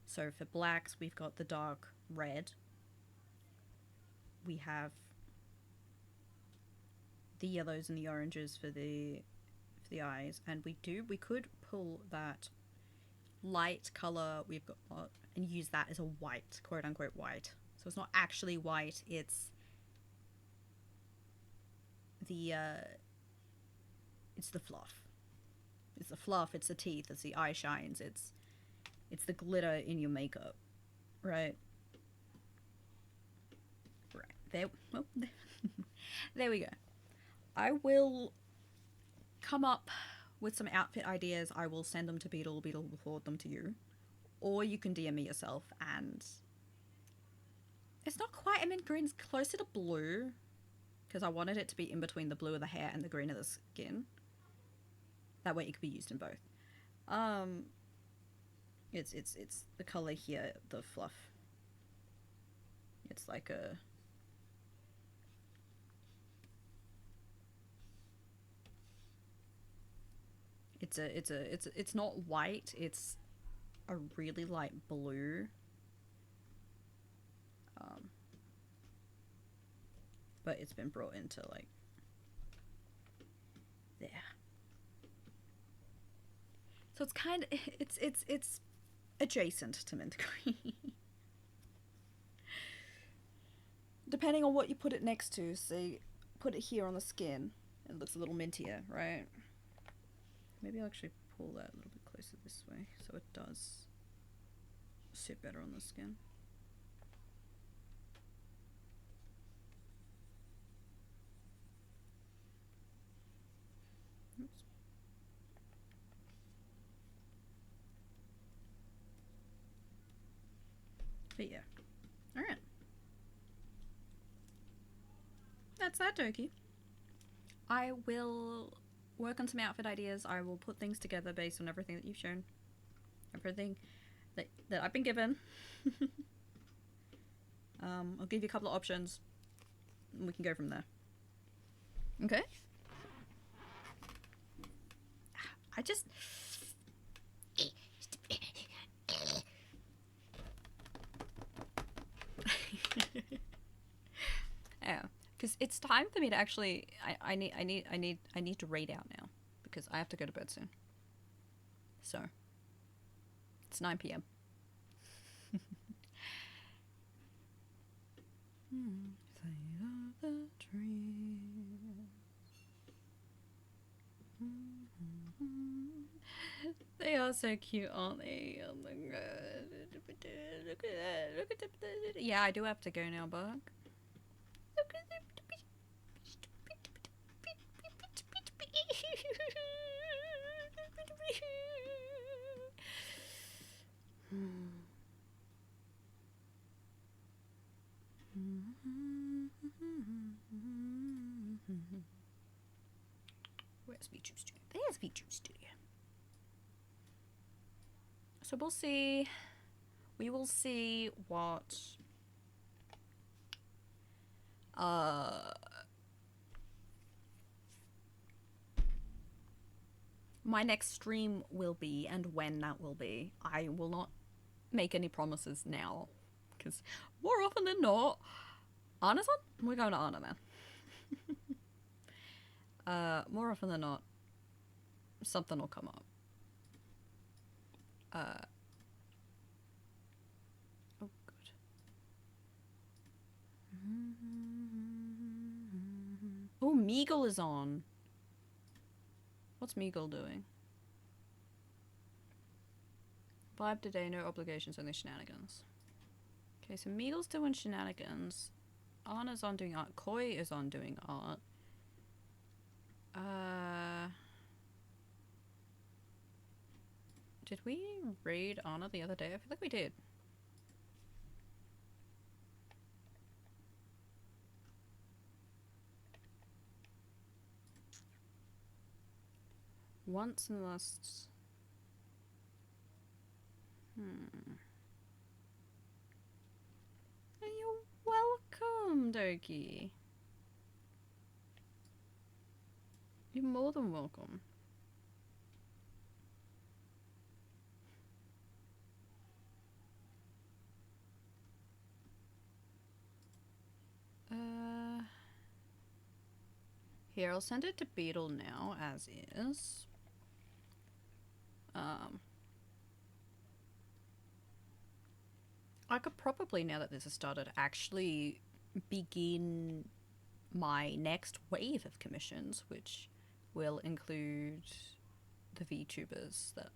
So for blacks, we've got the dark red. We have the yellows and the oranges for the eyes, and we could pull that light color we've got and use that as a white, quote unquote white. So it's not actually white, it's the fluff. It's the fluff, it's the teeth, it's the eye shines, it's the glitter in your makeup, right? There, well, there we go. I will come up with some outfit ideas. I will send them to Beetle. Beetle will forward them to you. Or you can DM me yourself, and it's not quite, I mean, green's closer to blue, because I wanted it to be in between the blue of the hair and the green of the skin. That way it could be used in both. It's the color here, the fluff. It's like a... It's not white, it's a really light blue. But it's been brought into like there. So it's kind of it's adjacent to mint green. Depending on what you put it next to, say put it here on the skin, it looks a little mintier, right? Maybe I'll actually pull that a little bit closer this way so it does sit better on the skin. Oops. But yeah. Alright. That's that, Doki. I will work on some outfit ideas. I will put things together based on everything that you've shown. Everything that I've been given. I'll give you a couple of options and we can go from there. Okay? I just... Yeah, because it's time for me to actually... I need to raid out now because I have to go to bed soon. So, it's 9 p.m. They are so cute, aren't they? Oh my god. Look at that. Look at that. Yeah, I do have to go now, Buck. Look at that. Where's VTube Studio? There's VTube Studio. So we'll see. We will see what My next stream will be, and when that will be, I will not make any promises now, because more often than not, Anna's on? We're going to Anna then. More often than not, something will come up. Oh, good. Oh, Meagle is on. What's Meagle doing? Vibe today, no obligations, only shenanigans. Okay, so Meagle's doing shenanigans. Anna's on doing art. Koi is on doing art. Did we raid Anna the other day? I feel like we did. Once in the last... You're welcome, Doki. You're more than welcome. Here, I'll send it to Beetle now, as is. I could probably, now that this has started, actually begin my next wave of commissions, which will include the VTubers that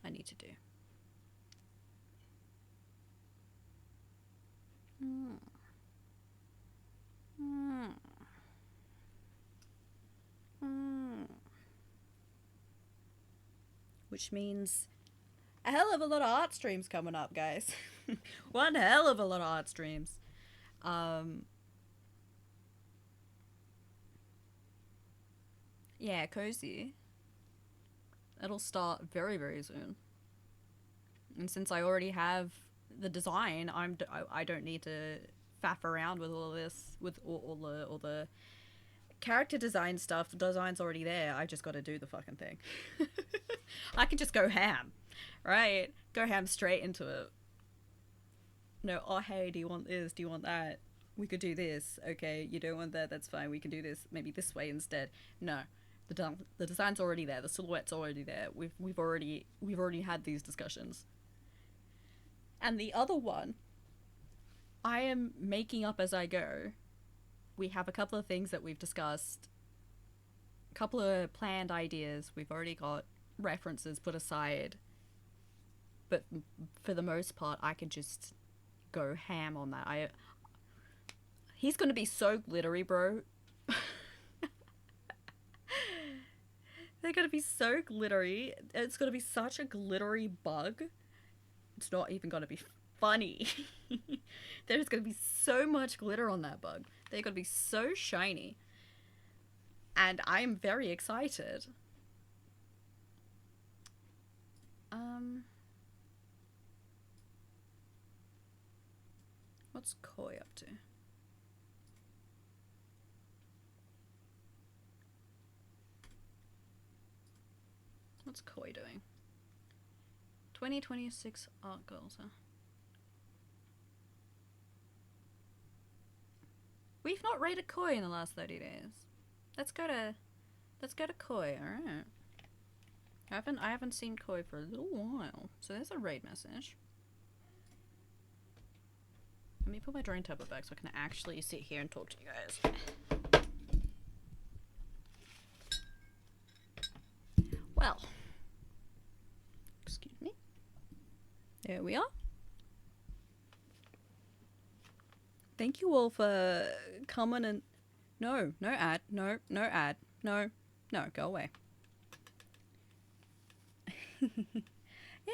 I need to do. Which means a hell of a lot of art streams coming up, guys. One hell of a lot of art streams. Yeah, Cozy. It'll start very, very soon. And since I already have the design, I don't need to faff around with all of this, with all the character design stuff. The design's already there. I just got to do the fucking thing. I can just go ham, right? Go ham straight into it. No, oh hey, do you want this? Do you want that? We could do this. Okay, you don't want that? That's fine. We can do this. Maybe this way instead. No, the design's already there. The silhouette's already there. We've already had these discussions. And the other one, I am making up as I go. We have a couple of things that we've discussed, a couple of planned ideas. We've already got references put aside, but for the most part, I can just go ham on that. He's gonna be so glittery, bro. They're gonna be so glittery. It's gonna be such a glittery bug. It's not even gonna be funny. There's gonna be so much glitter on that bug. They're gonna be so shiny. And I'm very excited. What's Koi up to? What's Koi doing? 2026 art goals, huh? We've not rated Koi in the last 30 days. Let's go to Koi, alright. I haven't seen Koi for a little while. So there's a raid message. Let me put my drawing tablet back so I can actually sit here and talk to you guys. Well, excuse me. There we are. Thank you all for coming and... No ad. No ad. No, go away.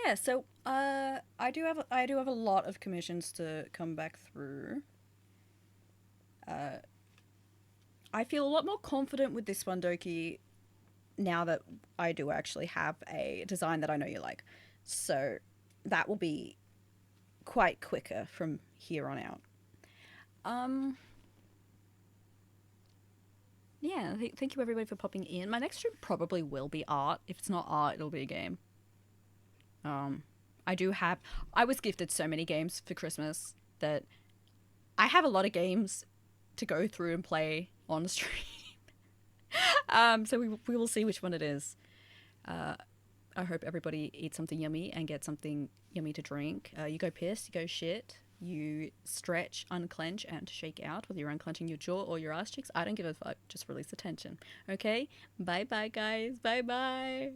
Yeah, so I do have a lot of commissions to come back through. I feel a lot more confident with this one, Doki, now that I do actually have a design that I know you like. So that will be quite quicker from here on out. yeah, thank you everybody for popping in. My next stream probably will be art. If it's not art, it'll be a game. I was gifted so many games for Christmas that I have a lot of games to go through and play on stream. So we will see which one it is. I hope everybody eats something yummy and gets something yummy to drink. You go piss, you go shit, you stretch, unclench, and shake out, whether you're unclenching your jaw or your ass cheeks. I don't give a fuck. Just release the tension. Okay? Bye-bye, guys. Bye-bye.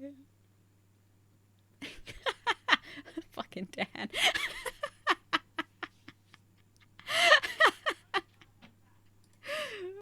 Fucking Dan.